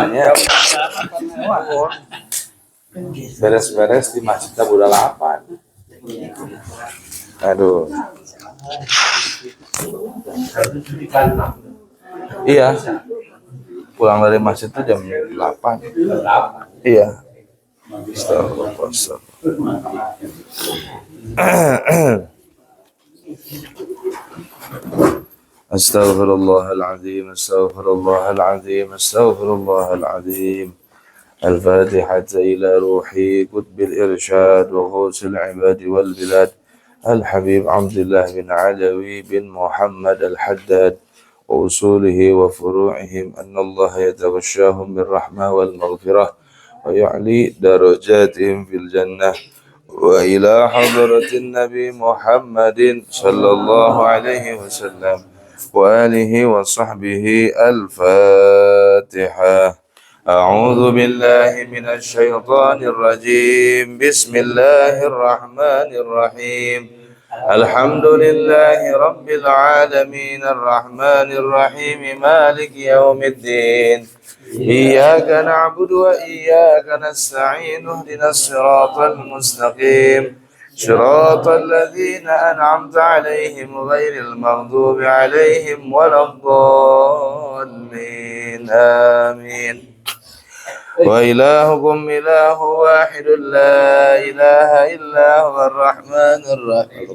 semuanya. Beres-beres di masjid Abu Dalapan. Aduh. Iya. Pulang dari masjid itu jam 8. Iya. Astagfirullah. Astaghfirullahaladzim, astaghfirullahaladzim, astaghfirullahaladzim. الفاتحة إلى روحي قطب الإرشاد وغوث العباد والبلاد الحبيب عبد الله بن علوي بن محمد الحداد وأصوله وفروعهم أن الله يتغشاهم بالرحمة والمغفرة ويعلي درجاتهم في الجنة وإلى حضرة النبي محمد صلى الله عليه وسلم وآله وصحبه الفاتحة. أعوذ بالله من الشيطان الرجيم. بسم الله الرحمن الرحيم. الحمد لله رب العالمين الرحمن الرحيم مالك يوم الدين إياك نعبد وإياك نستعين اهدنا الصراط المستقيم صراط الذين أنعمت عليهم غير المغضوب عليهم ولا الضالين آمين. وإلهكم إله واحد لا إله إلا هو الرحمن الرحيم.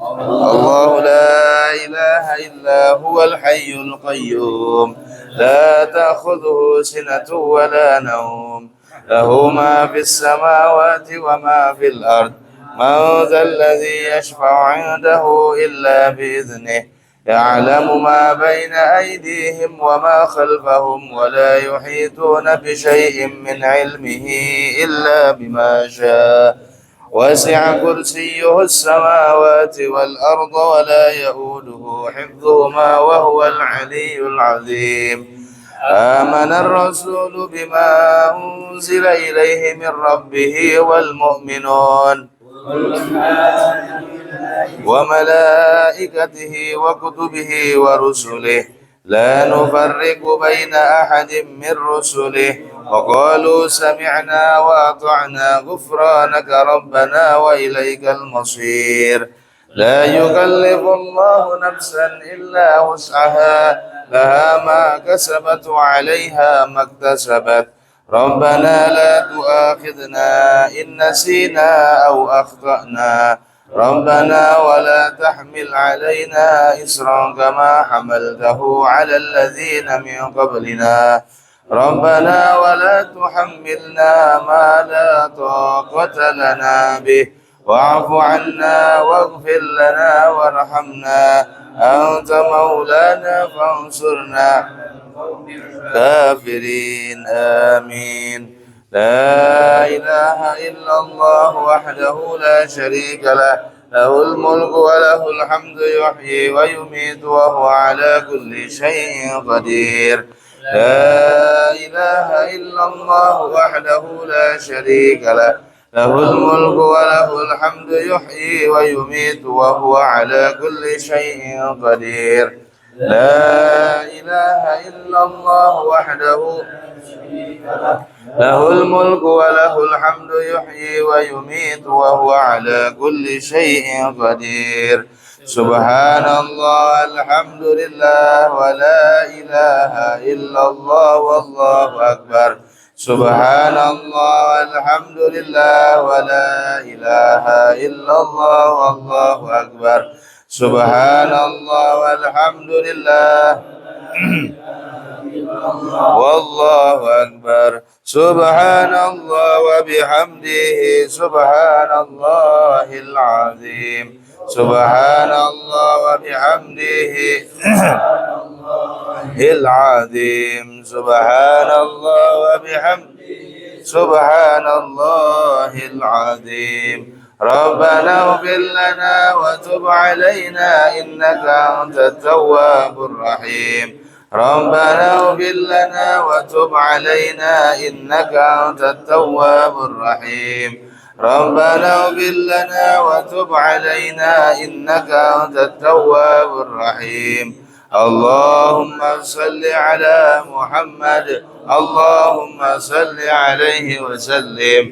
الله لا إله إلا هو الحي القيوم لا تأخذه سنة ولا نوم له ما في السماوات وما في الأرض من ذا الذي يشفع عنده إلا بإذنه يعلم ما بين أيديهم وما خلفهم ولا يحيطون بشيء من علمه إلا بما شاء وسع كرسيه السماوات والأرض ولا يؤوده حفظهما وهو العلي العظيم. آمن الرسول بما أنزل إليه من ربه والمؤمنون وملائكته وكتبه ورسله لا نفرق بين أحد من رسله وقالوا سمعنا وأطعنا غفرانك ربنا وإليك المصير. لا يكلف الله نفسا إلا وسعها لها ما كسبت وعليها ما اكتسبت ربنا لا تؤاخذنا إن نسينا أو أخطأنا ربنا ولا تحمل علينا إصرا كما حملته على الذين من قبلنا ربنا ولا تحملنا ما لا طاقة لنا به واعف عنا واغفر لنا وارحمنا أنت مولانا فانصرنا كافرين آمين. لا إله إلا الله وحده لا شريك له له الملك وله الحمد يحيي ويميت وهو على كل شيء قدير. لا إله إلا الله وحده لا شريك له له الملك وله الحمد يحيي ويميت وهو على كل شيء قدير. لا إله إلا الله وحده له الملك وله الحمد يحيي ويميت وهو على كل شيء قدير. سبحان الله الحمد لله ولا إله إلا الله والله أكبر. سبحان الله الحمد لله ولا إله إلا الله والله أكبر. سبحان الله والحمد لله والله أكبر. سبحان الله وبحمده سبحان الله العظيم. سبحان الله وبحمده العظيم. سبحان الله وبحمده سبحان الله العظيم. ربنا اغفر لنا وتب علينا إنك أنت التواب الرحيم. ربنا اغفر لنا وتب علينا إنك أنت التواب الرحيم. ربنا اغفر لنا وتب علينا إنك أنت التواب الرحيم. اللهم صل على محمد اللهم صل عليه وسلم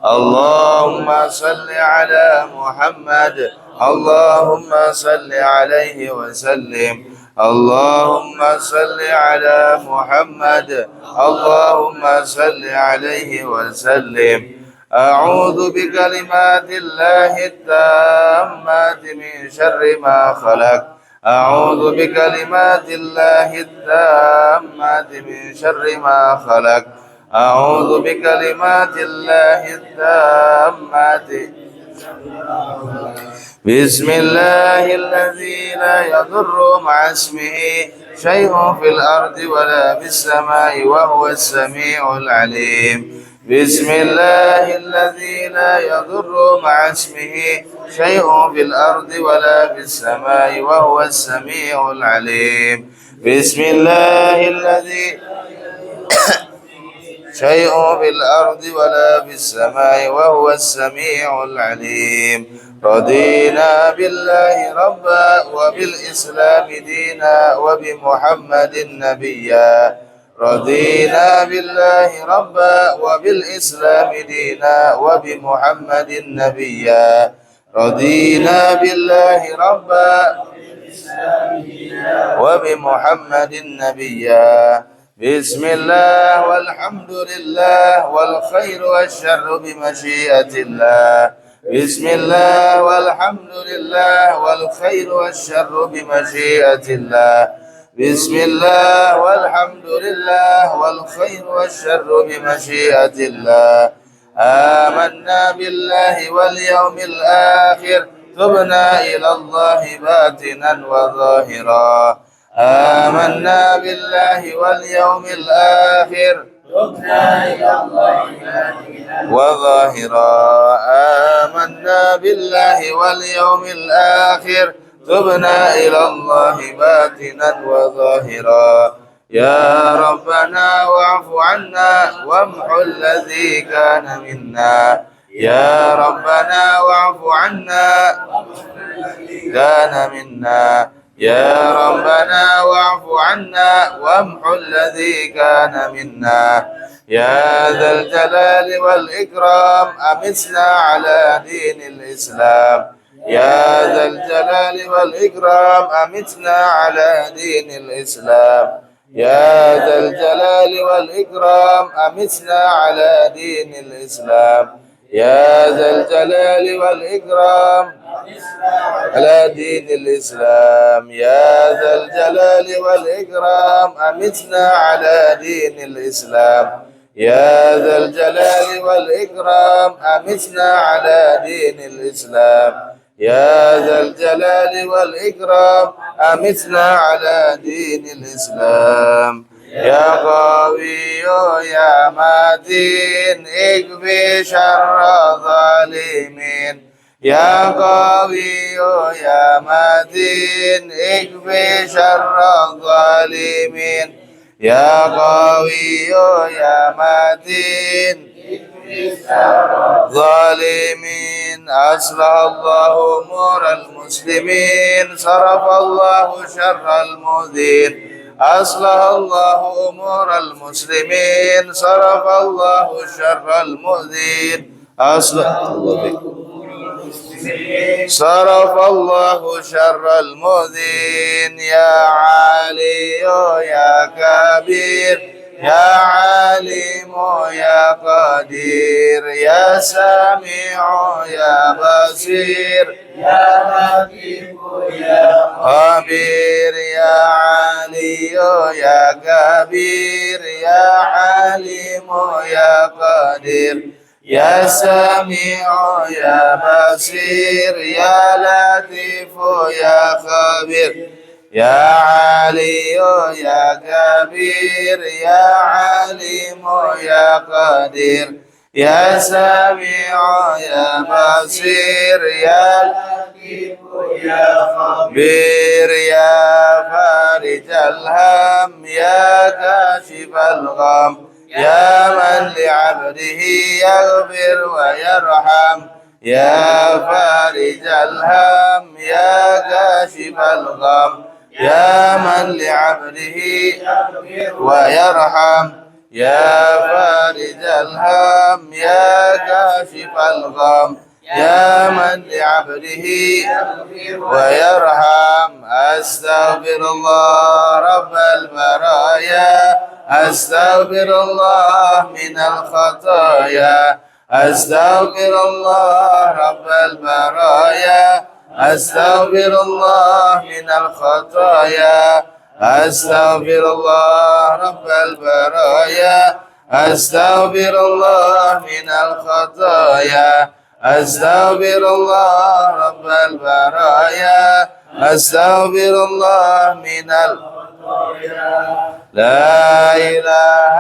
اللهم صل على محمد اللهم صل عليه وسلم اللهم صل على محمد اللهم صل عليه وسلم أعوذ بكلمات الله التامات من شر ما خلق أعوذ بكلمات الله التامات من شر ما خلق أعوذ بكلمات الله التامات بسم الله الذي لا يضر مع اسمه شيء في الأرض ولا في السماء وهو السميع العليم بسم الله الذي لا يضر مع اسمه شيء في الأرض ولا في السماء وهو السميع العليم بسم الله الذي شيء في الأرض ولا في السماء وهو السميع العليم رضينا بالله ربا وبالإسلام دينا وبمحمد نبيا رضينا بالله ربا وبالإسلام دينا وبمحمد نبيا رضينا بالله ربا وبمحمد نبيا بسم الله والحمد لله والخير والشر بمشيئة الله بسم الله والحمد لله والخير والشر بمشيئة الله بسم الله والحمد لله والخير والشر بمشيئة الله آمنا بالله واليوم الآخر تبنا إلى الله باطنا وظاهرا آمنا بالله واليوم الآخر وظاهرا آمنا بالله واليوم الآخر تبنا إلى الله باطنا وظاهرا يا ربنا واعف عنا وامحو الذي كان منا يا ربنا واعف عنا كان منا يا ربنا واعف عنا وامحو الذي كان منا يا ذا الجلال والإكرام أمتنا على دين الإسلام يا ذا الجلال والإكرام أمتنا على دين الإسلام يا ذا الجلال والإكرام أمتنا على دين الإسلام يا ذا الجلال والإكرام على دين الإسلام يا ذا الجلال والإكرام أمتنا على دين الإسلام يا ذا الجلال والإكرام أمتنا على دين الإسلام يا ذا الجلال والإكرام أمتنا على دين الإسلام يا قوي يا متين اكفي شر الظالمين يا قوي يا متين اكفي شر الظالمين يا قوي يا متين ظالمين أصلح الله أمور المسلمين صرف الله شر المؤذين أصلح الله أمور المسلمين صرف الله شر المؤذين أصلح الله صرف الله شر المؤذين يا علي يا كبير يا عليم يا قدير يا سميع يا بصير يا لطيف يا خبير يا علي يا كبير يا عليم يا قدير يا سميع يا بصير يا لطيف يا خبير يا علي يا كبير يا عليم يا قدير يا سميع يا بصير يا لطيف يا خبير يا فارج الهم يا كاشف الغم يا من لعبده يغفر ويرحم يا فارج الهم يا كاشف الغم يا من لعبده ويرحم يا فارج الهم يا كاشف الغم يا من لعبده ويرحم أستغفر الله رب البرايا أستغفر الله من الخطايا أستغفر الله رب البرايا أستغفر الله من الخطايا أستغفر الله رب البرايا أستغفر الله من الخطايا أستغفر الله رب البرايا أستغفر الله من الخطايا لا إله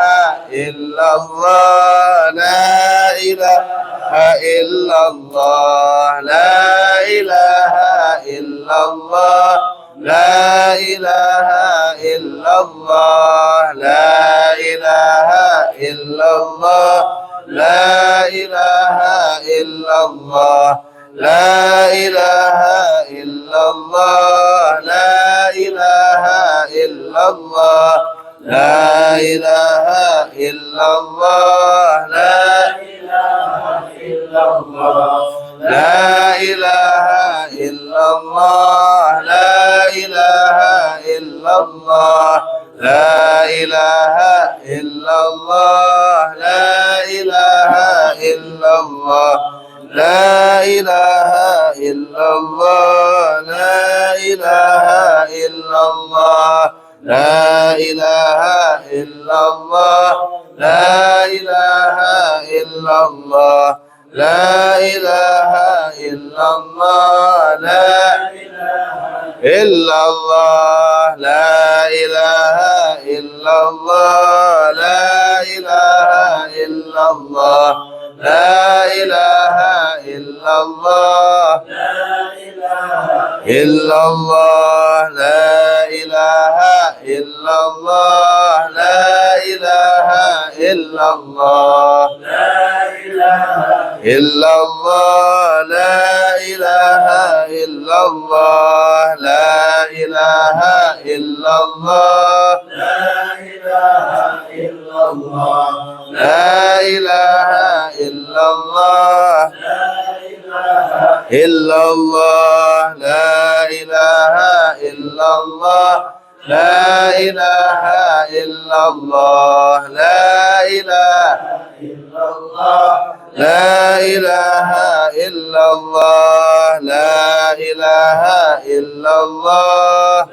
إلا الله لا إله إلا الله لا إله إلا الله لا إله إلا الله لا إله إلا الله لا إله إلا الله لا إله إلا الله لا إله إلا الله لا إله إلا الله لا إله إلا الله لا إله إلا الله لا إله إلا الله لا إله إلا الله لا إله إلا الله لا إله إلا الله لا إله إلا الله لا إله إلا الله لا إله إلا الله لا إله إلا الله لا إلا الله لا إله إلا الله لا إله إلا الله لا إله إلا الله إلا الله لا إله إلا الله لا إله إلا الله إلا الله لا إله إلا الله لا إله إلا الله لا إله إلا الله إلا الله لا إله إلا الله لا إله إلا الله لا إله إلا الله لا إله إلا الله لا إله إلا الله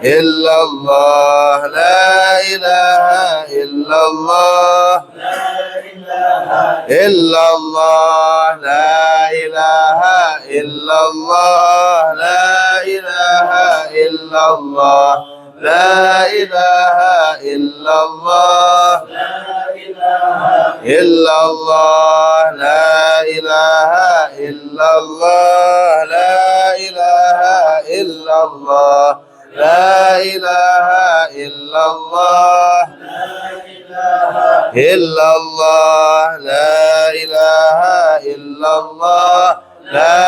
إلا الله لا إله إلا الله إلا الله لا إله إلا الله لا إله إلا الله لا إله إلا الله إلا الله لا إله إلا الله لا إله إلا الله لا إله إلا الله إلا الله لا إله إلا الله لا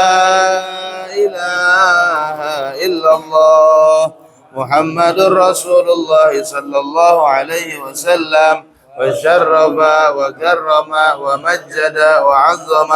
إله إلا الله محمد رسول الله صلى الله عليه وسلم وشرف وكرم ومجد وعظم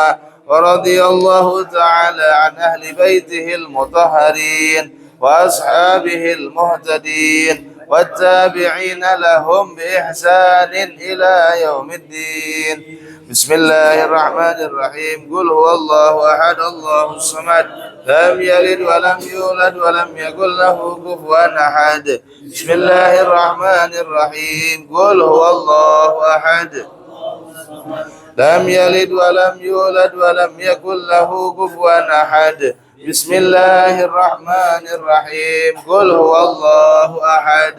ورضي الله تعالى عن أهل بيته المطهرين وأصحابه المهتدين والتابعين لهم بإحسان إلى يوم الدين بسم الله الرحمن الرحيم قل هو الله أحد الله الصمد لم يلد ولم يولد ولم يكن له كفوا أحد بسم الله الرحمن الرحيم قل هو الله أحد لم يلد ولم يولد ولم يكن له كفوا أحد بسم الله الرحمن الرحيم قل هو الله أحد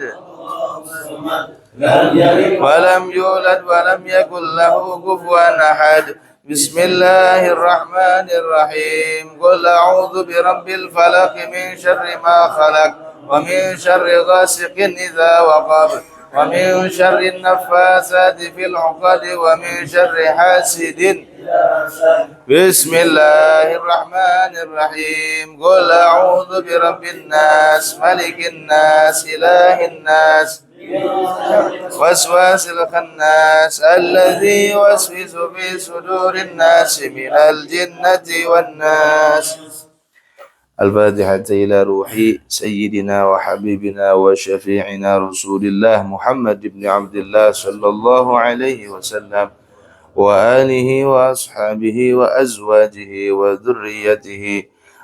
ولم يولد ولم يكن له كفوا أحد بسم الله الرحمن الرحيم قل أعوذ برب الفلق من شر ما خلق ومن شر غاسق إذا وقب ومن شر النفاثات في العقد ومن شر حاسد بسم الله الرحمن الرحيم قل أعوذ برب الناس ملك الناس إله الناس وسواس الخناس الذي يوسوس في صدور الناس من الجنة والناس. الفاتحة إلى روح سيدنا وحبيبنا وشفيعنا رسول الله محمد بن عبد الله صلى الله عليه وسلم وآله وأصحابه وأزواجه وذريته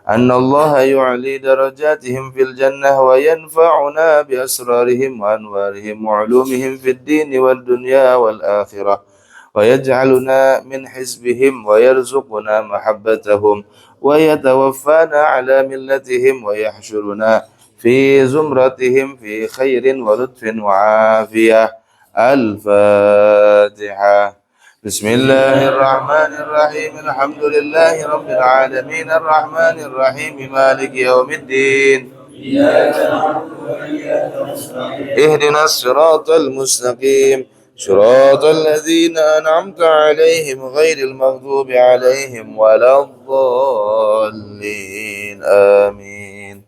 أن الله يعلي درجاتهم في الجنة وينفعنا بأسرارهم وأنوارهم وعلومهم في الدين والدنيا والآخرة ويجعلنا من حزبهم ويرزقنا محبتهم ويتوفانا على ملتهم ويحشرنا في زمرتهم في خير ولطف وعافية. الفاتحة. بسم الله الرحمن الرحيم الحمد لله رب العالمين الرحمن الرحيم مالك يوم الدين اهدنا الصراط المستقيم صراط الذين أنعمت عليهم غير المغضوب عليهم ولا الضالين آمين.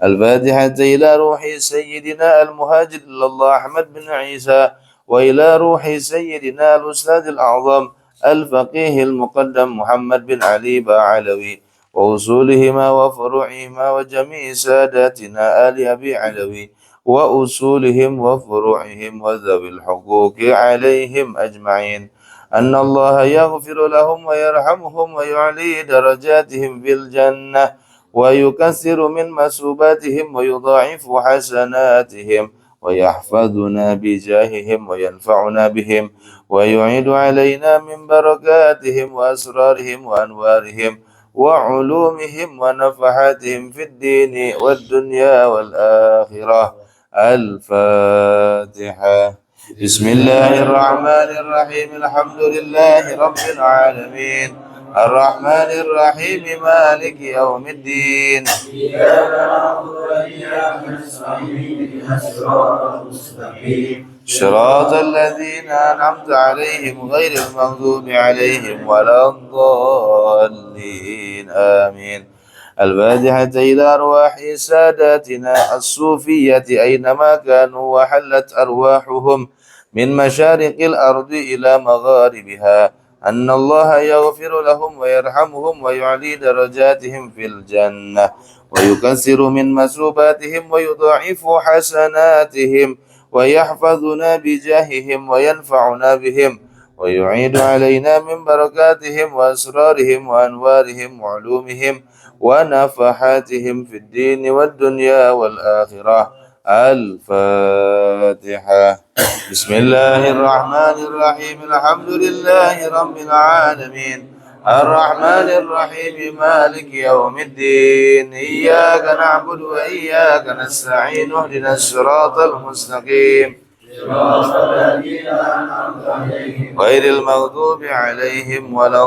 الفاتحة إلى روح سيدنا المهاجر إلى الله أحمد بن عيسى وإلى روح سيدنا الأستاذ الأعظم الفقيه المقدم محمد بن علي باعلوي وأصولهما وفروعهما وجميع ساداتنا آل أبي علوي وأصولهم وفروعهم وذوي الحقوق عليهم أجمعين أن الله يغفر لهم ويرحمهم ويعلي درجاتهم في الجنة ويكثر من مسوباتهم ويضاعف حسناتهم ويحفظنا بجاههم وينفعنا بهم ويعيد علينا من بركاتهم وأسرارهم وأنوارهم وعلومهم ونفحاتهم في الدين والدنيا والآخرة. الفاتحة. بسم الله الرحمن الرحيم الحمد لله رب العالمين الرحمن الرحيم مالك يوم الدين إياك نعبد وإياك نستعين اهدنا الصراط المستقيم صراط الذين أنعمت عليهم غير المغضوب عليهم ولا الضالين آمين. الفاتحة إلى أرواح ساداتنا الصوفية أينما كانوا وحلت أرواحهم من مشارق الأرض إلى مغاربها أن الله يغفر لهم ويرحمهم ويعلي درجاتهم في الجنة ويكثر من مسوباتهم ويضاعف حسناتهم ويحفظنا بجاههم وينفعنا بهم ويعيد علينا من بركاتهم وأسرارهم وأنوارهم وعلومهم ونفحاتهم في الدين والدنيا والآخرة. الفاتحة. بسم الله الرحمن الرحيم الحمد لله رب العالمين الرحمن الرحيم مالك يوم الدين إياك نعبد وإياك نستعين اهدنا الصراط المستقيم صراط الذين أنعمت عليهم غير المغضوب عليهم ولا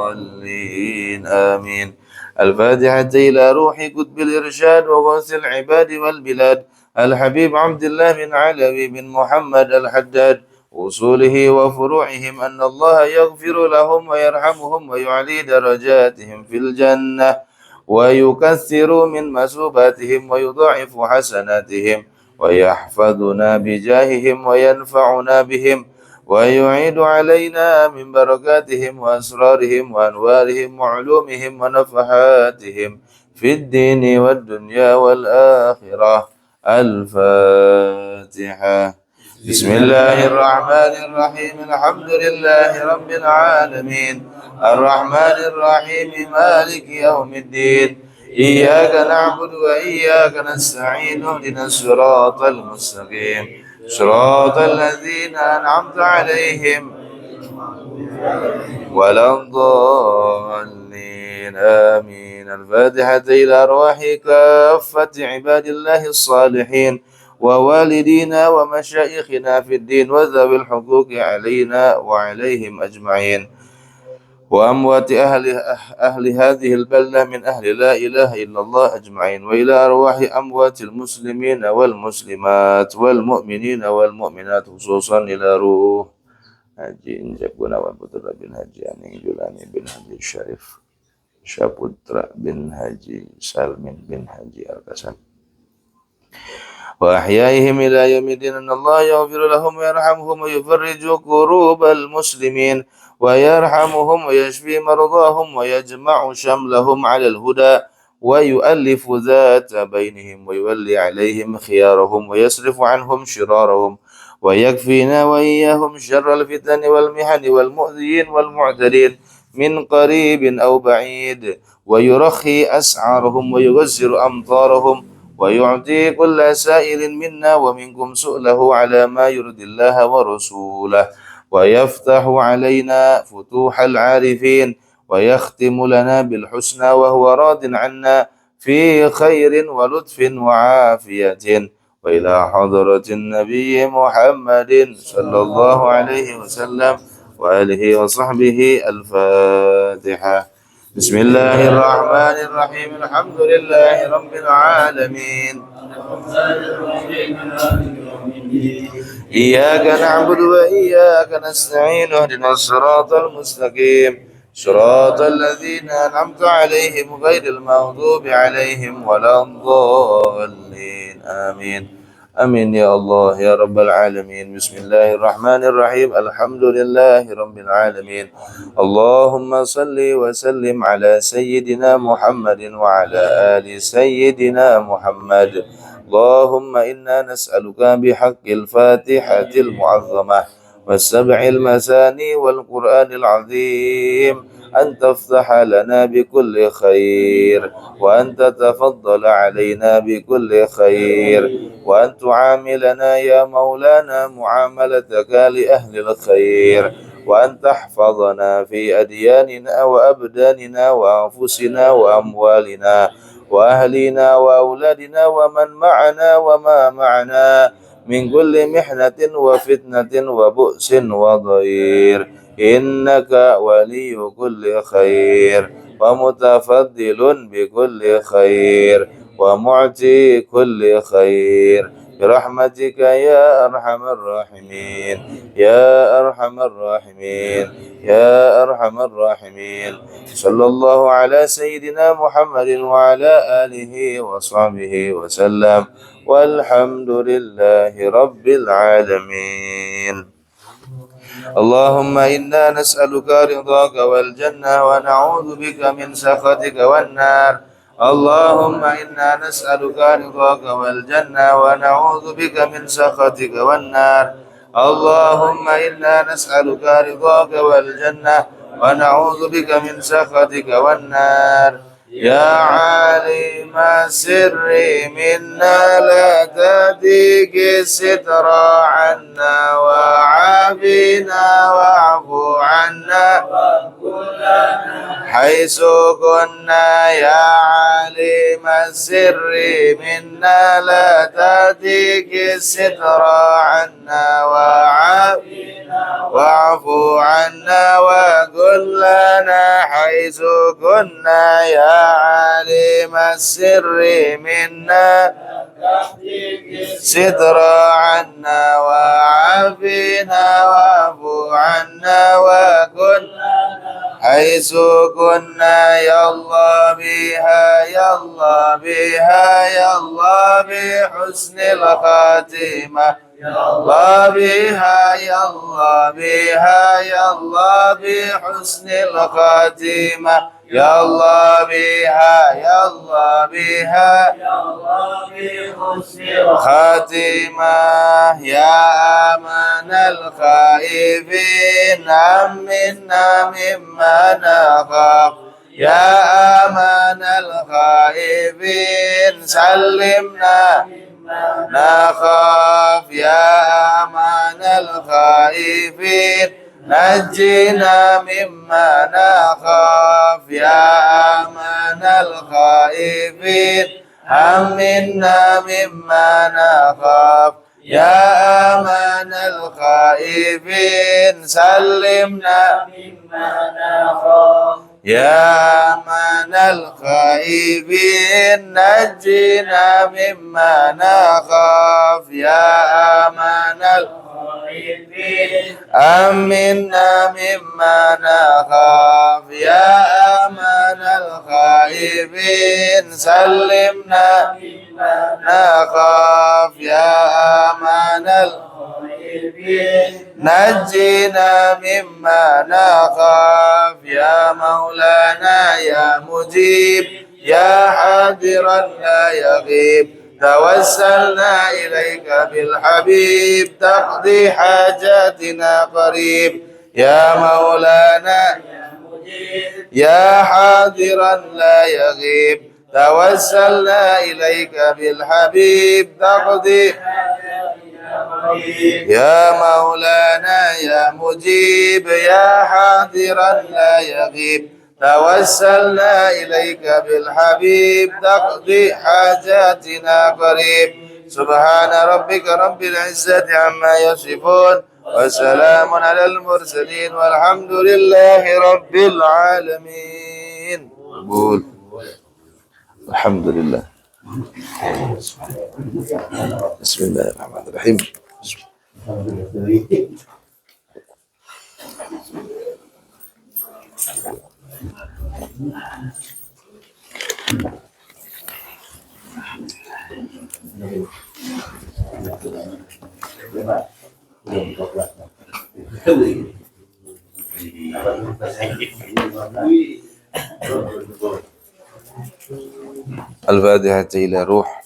الضالين آمين. الفاتحة إلى روح قطب الإرشاد وغوث العباد والبلاد الحبيب عبد الله بن علوي بن محمد الحداد وصوله وفروعهم أن الله يغفر لهم ويرحمهم ويعلي درجاتهم في الجنة ويكثر من مسوباتهم ويضاعف حسناتهم ويحفظنا بجاههم وينفعنا بهم ويعيد علينا من بركاتهم وأسرارهم وأنوارهم وعلومهم ونفحاتهم في الدين والدنيا والآخرة. الفاتحة. بسم الله الرحمن الرحيم الحمد لله رب العالمين الرحمن الرحيم مالك يوم الدين إياك نعبد وإياك نستعين اهدنا الصراط المستقيم صراط الذين أنعمت عليهم ولا الضالين آمين. الفاتحة إلى أرواح كافة عباد الله الصالحين ووالدينا ومشايخنا في الدين وذوي الحقوق علينا وعليهم أجمعين وأموات أهل هذه البلدة من أهل لا إله إلا الله أجمعين وإلى أرواح أموات المسلمين والمسلمات والمؤمنين والمؤمنات خصوصا إلى روح Haji Injab Gunawan Putra bin Haji Aning Julani bin Haji Syarif Syaputra bin Haji Salmin bin Haji Al-Kasam wa ahyaihim ila yaumidin Allah yaghfir lahum wa yarhamhum wa yufarriju kurubal muslimin wa yarhamuhum wa yashfi mardahum wa yajma'u shamlahum 'ala al-huda wa yu'allifu dhata bainihim wa yuwalli 'alayhim khiyarahum wa yasrifu 'anhum shirarahum wa yakfina wa iyyahum syarral fitani wal mihani wal mu'dhiyin wal mu'tadin min qaribin aw ba'id wa yurakhi as'arahum wa yughazziru amtarahum ويعطي كل سائل منا ومنكم سؤله على ما يرضي الله ورسوله ويفتح علينا فتوح العارفين ويختم لنا بالحسنى وهو راض عنا في خير ولطف وعافية وإلى حضرة النبي محمد صلى الله عليه وسلم وآله وصحبه الفاتحة بسم الله الرحمن الرحيم الحمد لله رب العالمين إياك نعبد وإياك نستعين اهدنا الصراط المستقيم صراط الذين أنعمت عليهم غير المغضوب عليهم ولا الضالين آمين Amin ya Allah ya Rabbal Alamin. Bismillahirrahmanirrahim. Alhamdulillahi Rabbil Alamin. Allahumma salli wa sallim ala Sayyidina Muhammadin wa ala ali Sayyidina Muhammad. Allahumma inna nas'aluka bihaqqil Fatihatil Mu'azzamah was-sab'il masani wal Qur'anil 'azim أن تفتح لنا بكل خير وأن تتفضل علينا بكل خير وأن تعاملنا يا مولانا معاملتك لأهل الخير وأن تحفظنا في أدياننا وأبداننا وأنفسنا وأموالنا وأهلنا وأولادنا ومن معنا وما معنا من كل محنة وفتنة وبؤس وضير إنك ولي كل خير ومتفضل بكل خير ومعطي كل خير برحمتك يا أرحم الراحمين يا أرحم الراحمين يا أرحم الراحمين صلى الله على سيدنا محمد وعلى آله وصحبه وسلم والحمد لله رب العالمين اللهم إنا نسألك رضاك والجنة ونعوذ بك من سخطك والنار اللهم إنا نسألك رضاك والجنة ونعوذ بك من سخطك والنار اللهم إنا نسألك رضاك والجنة ونعوذ بك من سخطك والنار يا عالم السر منا لا تهديك الستر عنا وعافنا واعف عنا حيث كنا يا عالم السر منا لا تهديك الستر عنا وعافنا واعف عنا وقل لنا حيث كنا يا عالم السر منا ستر عنا وعافنا واعف عنا وكن حيث كنا يا الله بها يا الله بها يا الله بحسن الخاتمة يا الله بها يا الله بها يا الله بحسن الخاتمة يا الله بها يا الله بها يا الله بحسن الخاتمة يا أمان الخائفين أمنا مما نخاف يا أمان الخائفين سلمنا نخاف يا أمان الخائفين نجنا مما نخاف يا أمان الخائفين أمنا مما نخاف يا أمان الخائفين سلمنا مما نخاف يا أمان الخائفين نجنا مما نخاف يا أمان الخائفين أمنا مما نخاف يا أمان الخائفين سلمنا مما نخاف يا أمان الخائفين نجنا مما نخاف يا مولانا يا مجيب يا حاضرا لا يغيب توسلنا إليك بالحبيب تقضي حاجاتنا قريب يا مولانا يا حاضرا لا يغيب توسلنا إليك بالحبيب تقضي يا مولانا يا مجيب يا حاضرا لا يغيب توسلنا إليك بالحبيب تقضي حاجاتنا قريب سبحان ربك رب العزة عما يصفون وسلام على المرسلين والحمد لله رب العالمين. قول الحمد لله. بسم الله الرحمن الرحيم. الفاتحة إلى روح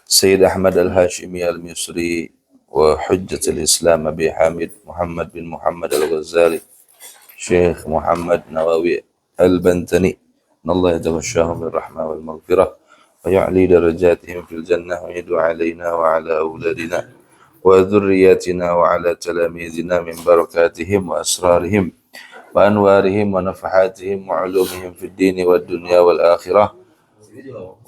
سيد أحمد الهاشمي المصري وحجة الإسلام أبي حامد محمد بن محمد الغزالي شيخ محمد نووي البنتني أن الله يتغشاهم بالرحمة والمغفرة ويعلي درجاتهم في الجنة ويدعو علينا وعلى أولادنا وذرياتنا وعلى تلاميذنا من بركاتهم وأسرارهم وأنوارهم ونفحاتهم وعلومهم في الدين والدنيا والآخرة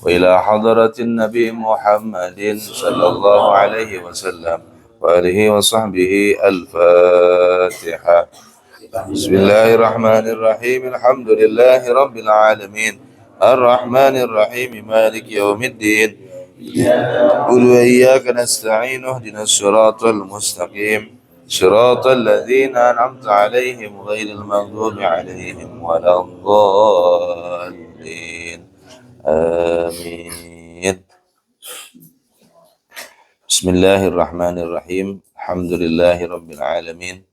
وإلى حضرة النبي محمد صلى الله عليه وسلم وآله وصحبه الفاتحة. بسم الله الرحمن الرحيم الحمد لله رب العالمين الرحمن الرحيم مالك يوم الدين قل وإياك نستعين اهدنا الصراط المستقيم صراط الذين أنعمت عليهم غير المغضوب عليهم ولا الضالين آمين. بسم الله الرحمن الرحيم الحمد لله رب العالمين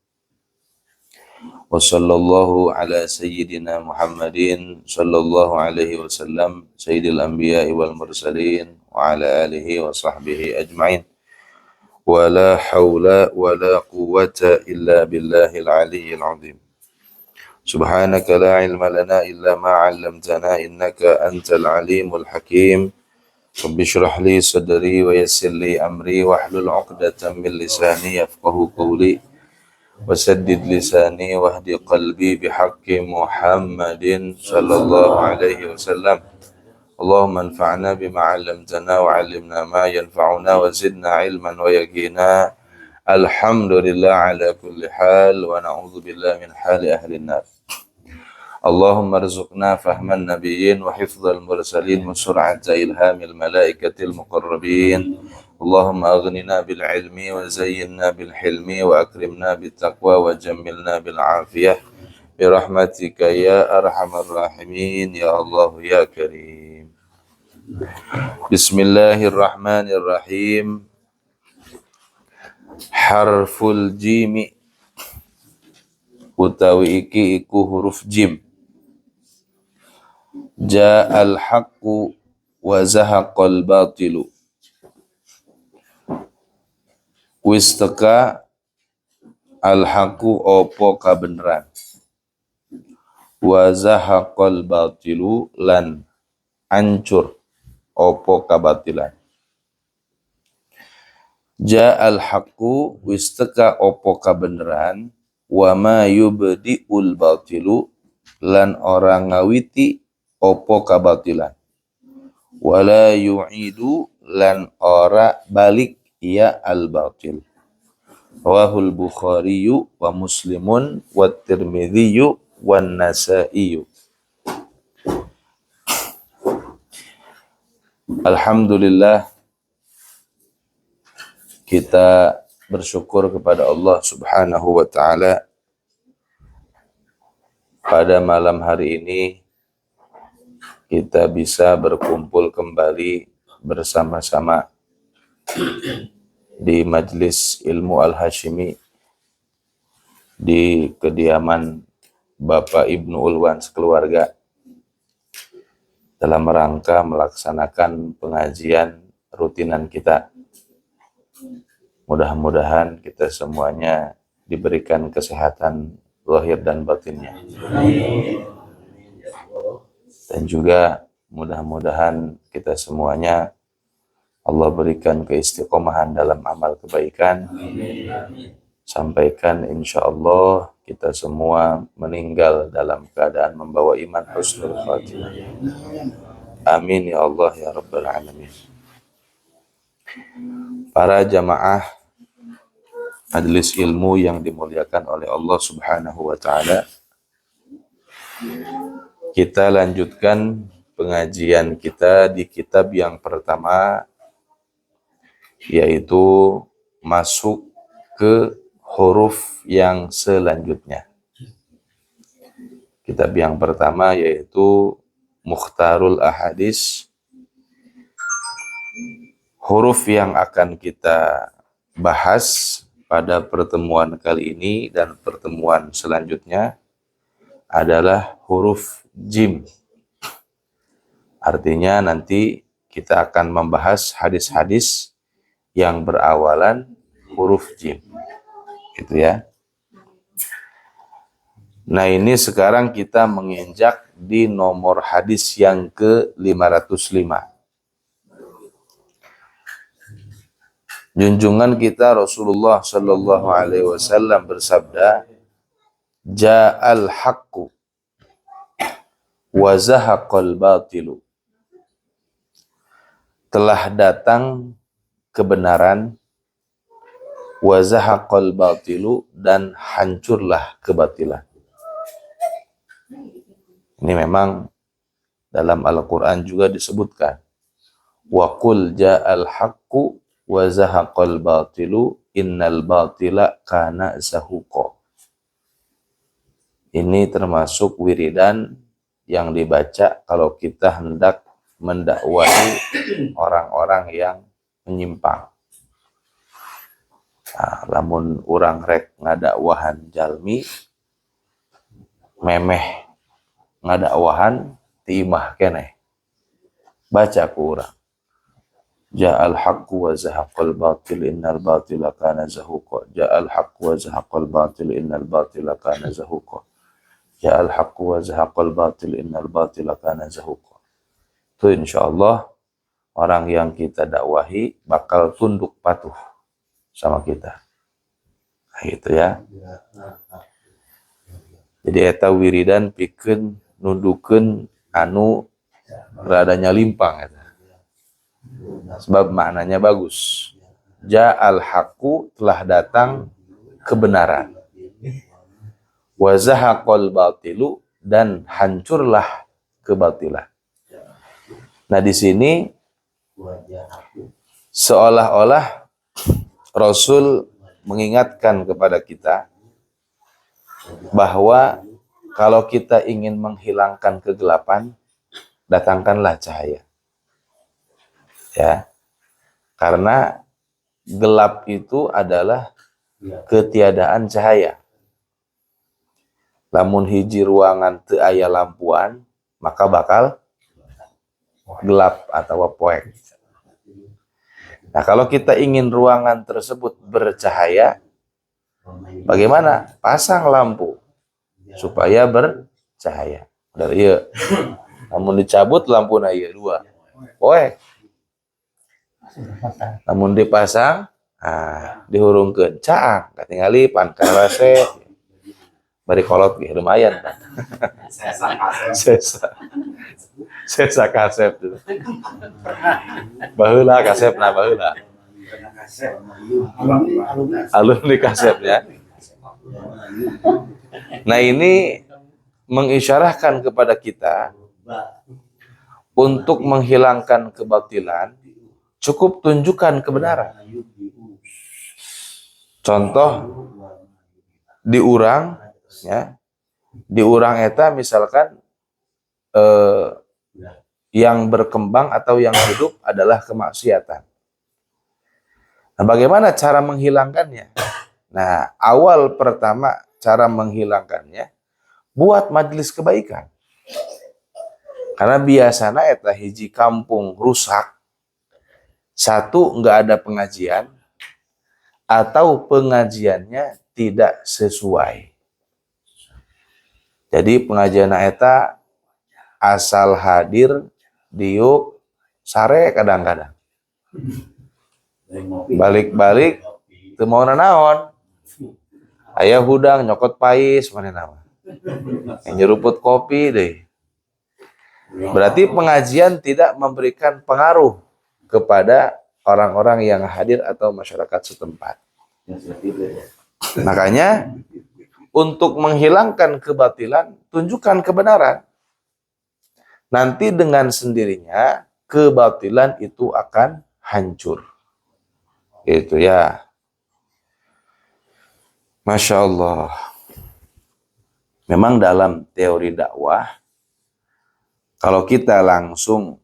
وصلى الله على سيدنا محمد صلى الله عليه وسلم سيد الأنبياء والمرسلين وعلى آله وصحبه أجمعين ولا حول ولا قوة إلا بالله العلي العظيم. سبحانك لا علم لنا إلا ما علمتنا إنك أنت العليم الحكيم. رب اشرح لي صدري ويسر لي أمري واحلل عقدة من لساني يفقه قولي وسدد لساني واهد قلبي بحق محمد صلى الله عليه وسلم. اللهم انفعنا بما علمتنا وعلمنا ما ينفعنا وزدنا علما ويقينا. الحمد لله على كل حال ونعوذ بالله من حال أهل النار. اللهم ارزقنا فهم النبيين وحفظ المرسلين وسرعة إلهام الملائكة المقربين. اللهم أغننا بالعلم وزينا بالحلم وأكرمنا بالتقوى وجملنا بالعافية برحمتك يا أرحم الراحمين يا الله يا كريم. بسم الله الرحمن الرحيم. Harful jimi utawi iki iku huruf jim. Ja'al haqqu wa zahaqal batilu. Wis teka al haqqu opo kabeneran. Wa zahaqal batilu lan ancur opo kabatilan. Ja'al haqqu wis teka opo kabeneran wa ma yubdi'ul batilu lan orang ngawiti opo kabatilan wala yu'idu lan ora balik ya al batil. Rawahul Bukhari wa Muslimun wa Tirmidzi wan Nasa'i. Alhamdulillah, kita bersyukur kepada Allah Subhanahu wa taala pada malam hari ini kita bisa berkumpul kembali bersama-sama di Majelis Ilmu Al-Hashimi di kediaman Bapak Ibnu Ulwan sekeluarga dalam rangka melaksanakan pengajian rutinan kita. Mudah-mudahan kita semuanya diberikan kesehatan zahir dan batinnya. Dan juga mudah-mudahan kita semuanya Allah berikan keistiqomahan dalam amal kebaikan. Sampaikan insyaallah kita semua meninggal dalam keadaan membawa iman husnul khatimah. Amin ya Allah ya Rabbal Alamin. Para jamaah majelis ilmu yang dimuliakan oleh Allah Subhanahu wa taala, kita lanjutkan pengajian kita di kitab yang pertama, yaitu masuk ke huruf yang selanjutnya. Kitab yang pertama yaitu Mukhtarul Ahadis. Huruf yang akan kita bahas pada pertemuan kali ini dan pertemuan selanjutnya adalah huruf jim. Artinya nanti kita akan membahas hadis-hadis yang berawalan huruf jim. Gitu ya. Nah, ini sekarang kita menginjak di nomor hadis yang ke-505. Junjungan kita Rasulullah sallallahu alaihi wasallam bersabda, "Ja'al haqqu wa zahaqal batilu." Telah datang kebenaran, wa zahaqal batilu, dan hancurlah kebatilan. Ini memang dalam Al-Quran juga disebutkan, wa qul ja'al haqqu wa zahaqal batilu innal batila kana zahuqa. Ini termasuk wiridan yang dibaca kalau kita hendak mendakwahi orang-orang yang menyimpang. Nah, lamun urang rek ngadakwahan jalmi memeh ngadakwahan timah keneh, baca ku urang, ja'al haqqu wa zahaqal batil innal batila kana zahuqa, ja'al haqqu wa zahaqal batil innal batila kana zahuqa, ja'al haqqu wa zahaqal batil innal batila kana zahuqa. Itu insyaallah orang yang kita dakwahi bakal tunduk patuh sama kita. Nah, gitu ya. Jadi eta wiridan pikeun nundukeun anu rada nyalimpang eta. Sebab maknanya bagus. Ja'al haqqu, telah datang kebenaran. Wa zahaqal batilu, dan hancurlah kebatilan. Nah, di sini seolah-olah Rasul mengingatkan kepada kita bahwa kalau kita ingin menghilangkan kegelapan, datangkanlah cahaya. Ya. Karena gelap itu adalah ketiadaan cahaya. Lamun hiji ruangan teu aya lampuan, maka bakal gelap atau poek. Nah, kalau kita ingin ruangan tersebut bercahaya, bagaimana? Pasang lampu supaya bercahaya. Dari ieu. Namun dicabut lampuna ieu dua. Poek. Namun dipasang, dihurungkeun caang, katingali pan karase. Bari kolot ge lumayan kan. Sesa kasep tuh. Baheula kasepna baheula. Alumni kasep ya. Nah, ini mengisyarahkan kepada kita untuk menghilangkan kebatilan, cukup tunjukkan kebenaran. Contoh diurang, ya, diurang eta misalkan yang berkembang atau yang hidup adalah kemaksiatan. Nah, bagaimana cara menghilangkannya? Nah, awal pertama cara menghilangkannya, buat majelis kebaikan. Karena biasanya eta hiji kampung rusak, satu nggak ada pengajian, atau pengajiannya tidak sesuai. Jadi pengajian eta asal hadir diuk sare kadang-kadang. Balik-balik teu mau nanaon. Aya hudang nyokot pais manehna mah. Nyeruput kopi deh. Berarti pengajian tidak memberikan pengaruh kepada orang-orang yang hadir atau masyarakat setempat. Makanya untuk menghilangkan kebatilan, tunjukkan kebenaran. Nanti dengan sendirinya kebatilan itu akan hancur. Itu ya. Masya Allah. Memang dalam teori dakwah, kalau kita langsung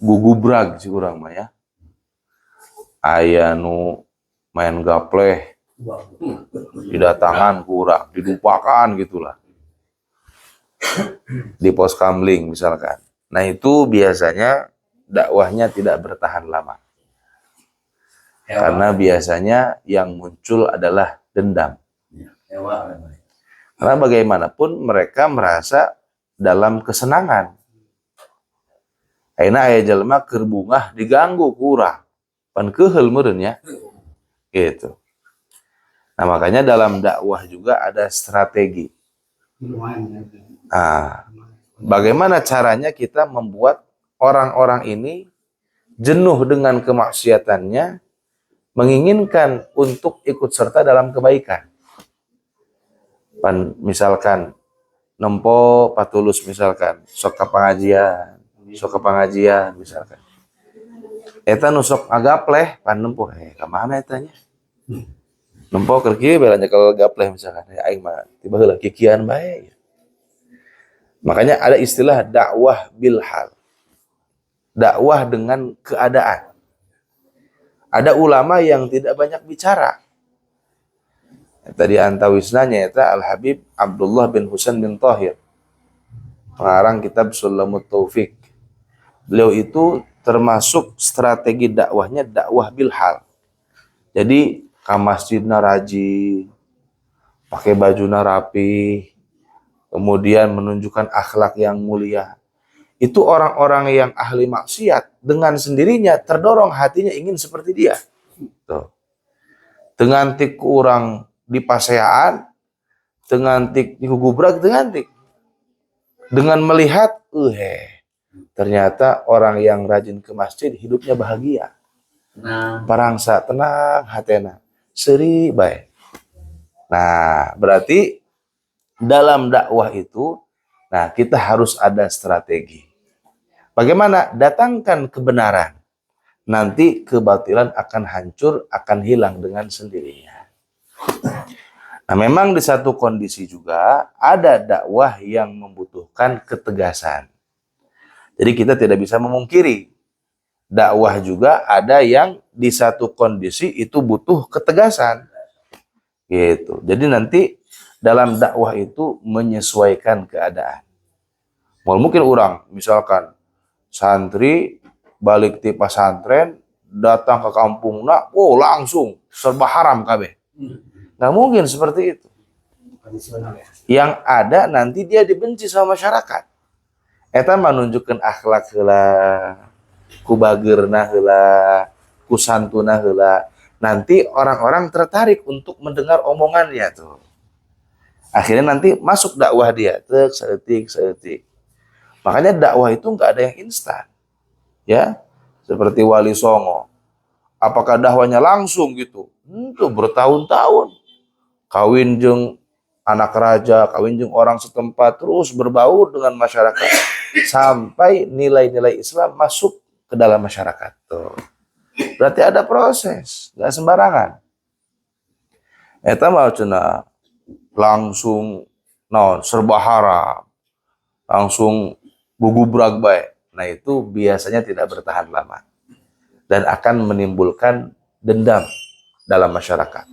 gugubrag si urang mah ya, aya nu main gapleh, didatangan ku urang, dilupakan gitulah. Di pos kamling misalkan. Nah itu biasanya dakwahnya tidak bertahan lama. Karena biasanya yang muncul adalah dendam. Karena bagaimanapun mereka merasa dalam kesenangan. Ayeuna aya jelema keur bungah diganggu ku urang. Pan keheul meureun nya. Gitu. Nah, makanya dalam dakwah juga ada strategi. Nah, bagaimana caranya kita membuat orang-orang ini jenuh dengan kemaksiatannya, menginginkan untuk ikut serta dalam kebaikan. Misalkan nempo patulus misalkan sok ka pengajian misalkan. Eta nu sok agapleh pan nempo ka mana eta nya? Nempo keur kieu belanja kalau gapleh misalkan. Aing mah tiba heula kikian bae. Makanya ada istilah dakwah bil hal. Dakwah dengan keadaan. Ada ulama yang tidak banyak bicara. Tadi antawisnanya eta Al-Habib Abdullah bin Husain bin Thahir, pengarang kitab Sulamut Taufik. Beliau itu termasuk strategi dakwahnya dakwah bil hal. Jadi ka masjidna rajin, pakai bajuna rapi, kemudian menunjukkan akhlak yang mulia. Itu orang-orang yang ahli maksiat dengan sendirinya terdorong hatinya ingin seperti dia. Tuh. Dengan tik kurang di paseaan, dengan tik di gubrak, dengan melihat, ternyata orang yang rajin ke masjid hidupnya bahagia. Parangsa tenang hatena, seri baik. Nah, berarti dalam dakwah itu, nah kita harus ada strategi. Bagaimana? Datangkan kebenaran. Nanti kebatilan akan hancur, akan hilang dengan sendirinya. Nah, memang di satu kondisi juga ada dakwah yang membutuhkan ketegasan. Jadi kita tidak bisa memungkiri. Dakwah juga ada yang di satu kondisi itu butuh ketegasan. Gitu. Jadi nanti dalam dakwah itu menyesuaikan keadaan. Mungkin orang, misalkan santri balik ti pesantren, datang ke kampungna, langsung serba haram kabeh. Nggak mungkin seperti itu. Yang ada nanti dia dibenci sama masyarakat. Eta menunjukkan akhlak heula, kubageurna heula, kusantuna heula. Nanti orang-orang tertarik untuk mendengar omongannya tuh. Akhirnya nanti masuk dakwah dia, seetik. Makanya dakwah itu nggak ada yang instan. Ya, seperti Wali Songo. Apakah dakwahnya langsung gitu? Itu bertahun-tahun. Kawin jeung anak raja kawin jeung orang setempat, terus berbaur dengan masyarakat sampai nilai-nilai Islam masuk ke dalam masyarakat. Tuh. Berarti ada proses, nggak sembarangan. Eta mah cenah langsung serba haram, langsung gugubrak bae. Nah itu biasanya tidak bertahan lama dan akan menimbulkan dendam dalam masyarakat.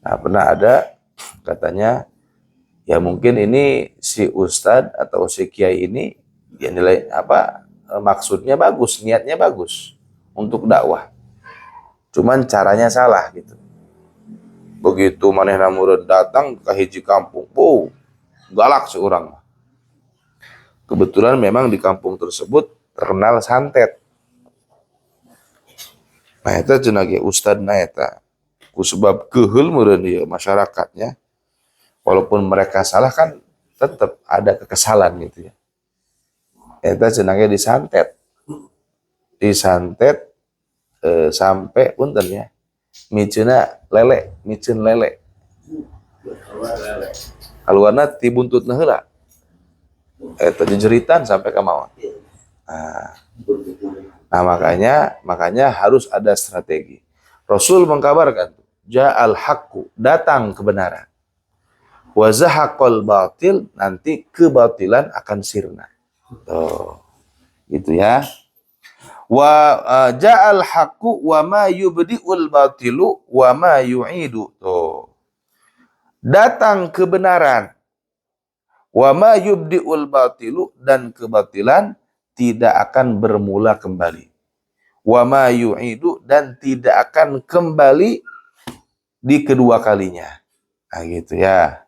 Nah pernah ada katanya, ya mungkin ini si ustadz atau si kiai ini ya nilai maksudnya bagus, niatnya bagus untuk dakwah, cuman caranya salah gitu. Begitu manehna murid datang ke hiji kampung, galak seorang. Kebetulan memang di kampung tersebut terkenal santet. Nah eta cenah ge ustadna eta ku sebab keheul meureun ieu masyarakatnya, walaupun mereka salah kan tetap ada kekesalan gitu ya. Eta cenah ge disantet sampai punten ya micun lele kaluarna ti buntutna heula eta jejeritan sampai ka maot. Nah makanya harus ada strategi. Rasul mengkabarkan ja'al haqqu, datang kebenaran, wa zahaqal batil, nanti kebatilan akan sirna. Tuh gitu ya. Wa ja'al haqqu wa ma yubdi'ul batilu wa ma yu'idu. Tuh. Datang kebenaran, wa ma yubdi'ul batilu, dan kebatilan tidak akan bermula kembali. Wa ma yu'idu, dan tidak akan kembali di kedua kalinya. Nah gitu ya.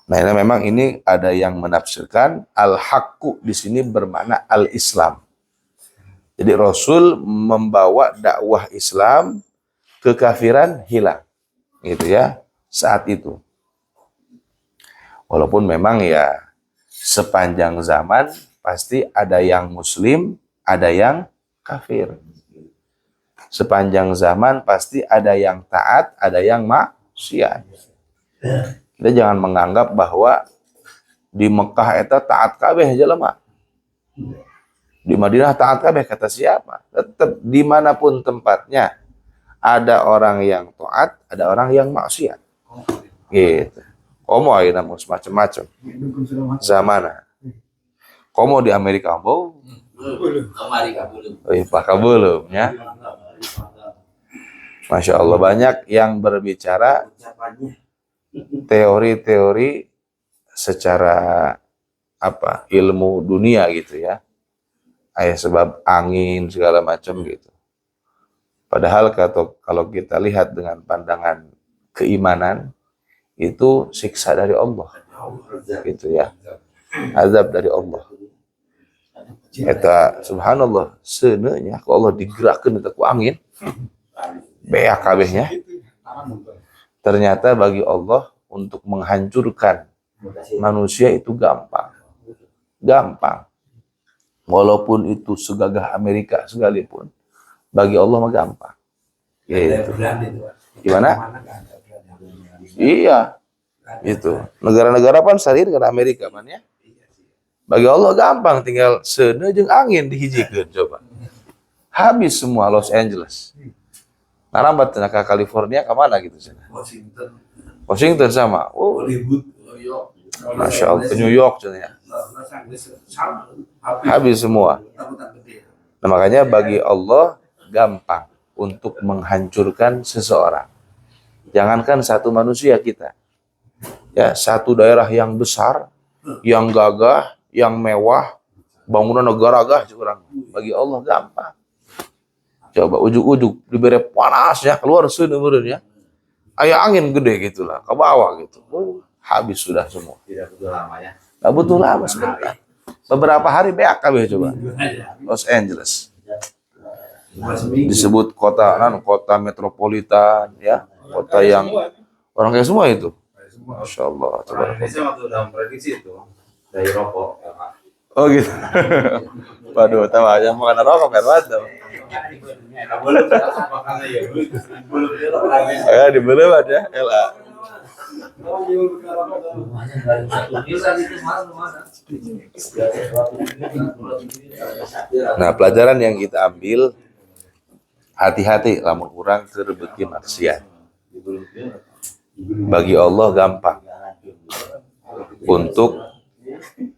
Nah ini memang ini ada yang menafsirkan al-haqqu di sini bermakna al-Islam. Jadi Rasul membawa dakwah Islam, kekafiran hilang, gitu ya, saat itu. Walaupun memang ya sepanjang zaman pasti ada yang Muslim, ada yang kafir. Sepanjang zaman pasti ada yang taat, ada yang maksiat. Kita jangan menganggap bahwa di Mekah eta taat kabeh jelema. Di Madinah taat kabeh kata siapa? Tetap dimanapun tempatnya ada orang yang taat, ada orang yang maksiat. Gitu. Komo ayeuna mah macam-macam. Zamana. Komo di Amerika belum. Amerika belum. Belum ya. Masya Allah, banyak yang berbicara teori-teori secara ilmu dunia gitu ya. Sebab angin segala macam gitu. Padahal kalau kita lihat dengan pandangan keimanan, itu siksa dari Allah. Gitu ya. Azab dari Allah. Eta subhanallah, seuneunya ku Allah digerakkeun eta ku angin. Beak kabehnya. Ternyata bagi Allah untuk menghancurkan manusia itu gampang. Gampang. Walaupun itu segagah Amerika sekalipun, bagi Allah mah gampang. Gitu. Gimana? Iya. Itu. Negara-negara pan salir ke Amerika man ya. Bagi Allah gampang, tinggal seuneu jeung angin dihijikeun coba. Habis semua Los Angeles. Narambat cenah ka California ka mana gitu cenah. Washington sama. Oh, Hollywood, New York. Masya Allah, ke New York cenah ya. Habis semua. Nah, makanya bagi Allah gampang untuk menghancurkan seseorang. Jangankan satu manusia kita. Ya, satu daerah yang besar, yang gagah, yang mewah, bangunan negara gagah curang. Bagi Allah gampang. Coba ujuk-ujuk diberi panasnya keluar seuneu ya. Aya angin gede gitulah, ke bawah gitu. Habis sudah semua. Tidak butuh lama ya. Enggak butuh lama sebentar. Beberapa hari beak kabeh coba. Los Angeles. Disebut kota metropolitan ya, kota yang orang kayak semua itu. Masya Allah. Indonesia waktu dalam prediksi itu dari rokok. Oh gitu. Waduh, tahu aja makan rokok kan waduh. Ya dibelum aja, elah. Nah, pelajaran yang kita ambil, hati-hati lamun urang keur beuki maksiat. Bagi Allah gampang untuk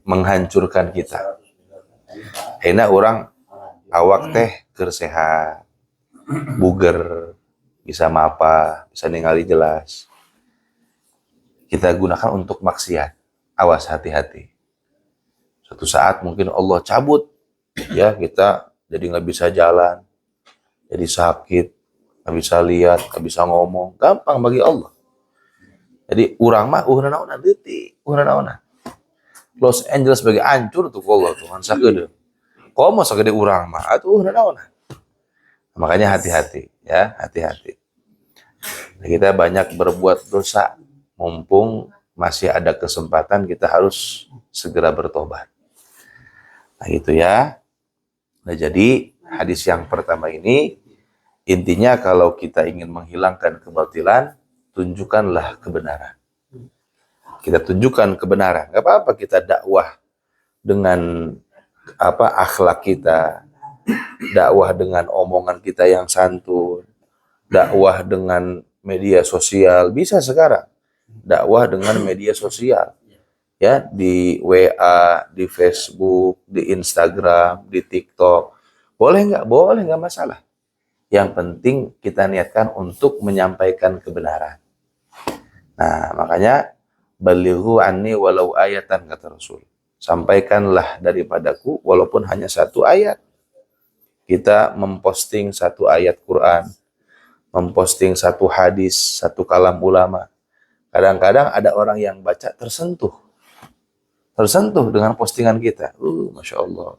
menghancurkan kita. Enak orang awak teh keur sehat, buger, bisa mapa, bisa ningali jelas. Kita gunakan untuk maksiat. Awas, hati-hati. Suatu saat mungkin Allah cabut, ya kita jadi nggak bisa jalan, jadi sakit, nggak bisa lihat, nggak bisa ngomong. Gampang bagi Allah. Jadi urang mah naona detik, naona. Los Angeles sebagai hancur tuh Allah tuh kan sakeudeung. Komo sagede urang mah atuh naona. Makanya hati-hati ya, hati-hati. Kita banyak berbuat dosa, mumpung masih ada kesempatan kita harus segera bertobat. Nah gitu ya. Nah jadi hadis yang pertama ini intinya kalau kita ingin menghilangkan kebatilan, tunjukkanlah kebenaran. Kita tunjukkan kebenaran. Gak apa-apa kita dakwah dengan akhlak kita, dakwah dengan omongan kita yang santun, dakwah dengan media sosial, bisa sekarang. Dakwah dengan media sosial. Ya, di WA, di Facebook, di Instagram, di TikTok. Boleh nggak masalah. Yang penting kita niatkan untuk menyampaikan kebenaran. Nah, makanya balighu anni walau ayatan, kata Rasul. Sampaikanlah daripadaku walaupun hanya satu ayat. Kita memposting satu ayat Quran, memposting satu hadis, satu kalam ulama. Kadang-kadang ada orang yang baca tersentuh dengan postingan kita. Masya Allah.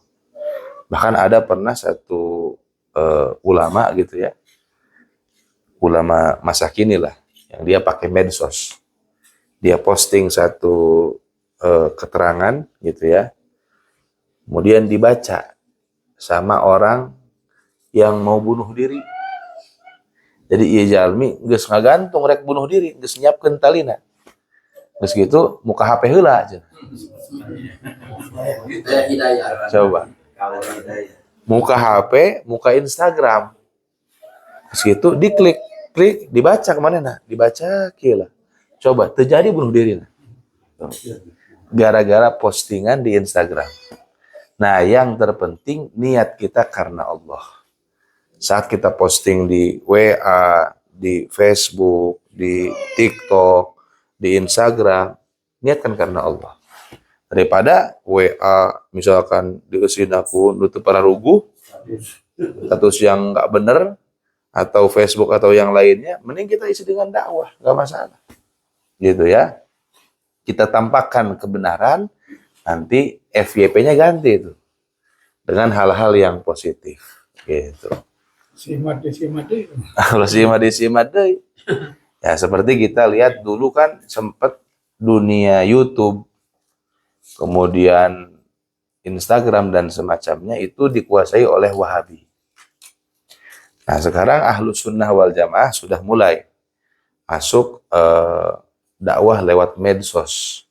Bahkan ada pernah satu ulama gitu ya, ulama masa kini lah, yang dia pakai medsos. Dia posting satu keterangan gitu ya, kemudian dibaca sama orang yang mau bunuh diri. Jadi ieu jalmi geus ngagantung rek bunuh diri, geus nyiapkeun talina. Geus kitu muka HP heula aja. Coba. Muka HP, muka Instagram. Terus gitu klik, dibaca kemana nah? Dibaca kira. Coba, terjadi bunuh diri. Gara-gara postingan di Instagram. Nah, yang terpenting niat kita karena Allah. Saat kita posting di WA, di Facebook, di TikTok, di Instagram, niatkan karena Allah. Daripada WA misalkan dieusin aku nutup para ruguh, status yang nggak bener, atau Facebook atau yang lainnya, mending kita isi dengan dakwah, nggak masalah. Gitu ya. Kita tampakkan kebenaran, nanti FYP-nya ganti itu dengan hal-hal yang positif. Gitu. Simat deh. Kalau simat deh. Ya seperti kita lihat dulu kan sempat dunia YouTube, kemudian Instagram dan semacamnya itu dikuasai oleh Wahabi. Nah sekarang Ahlus Sunnah wal Jamaah sudah mulai masuk dakwah lewat medsos.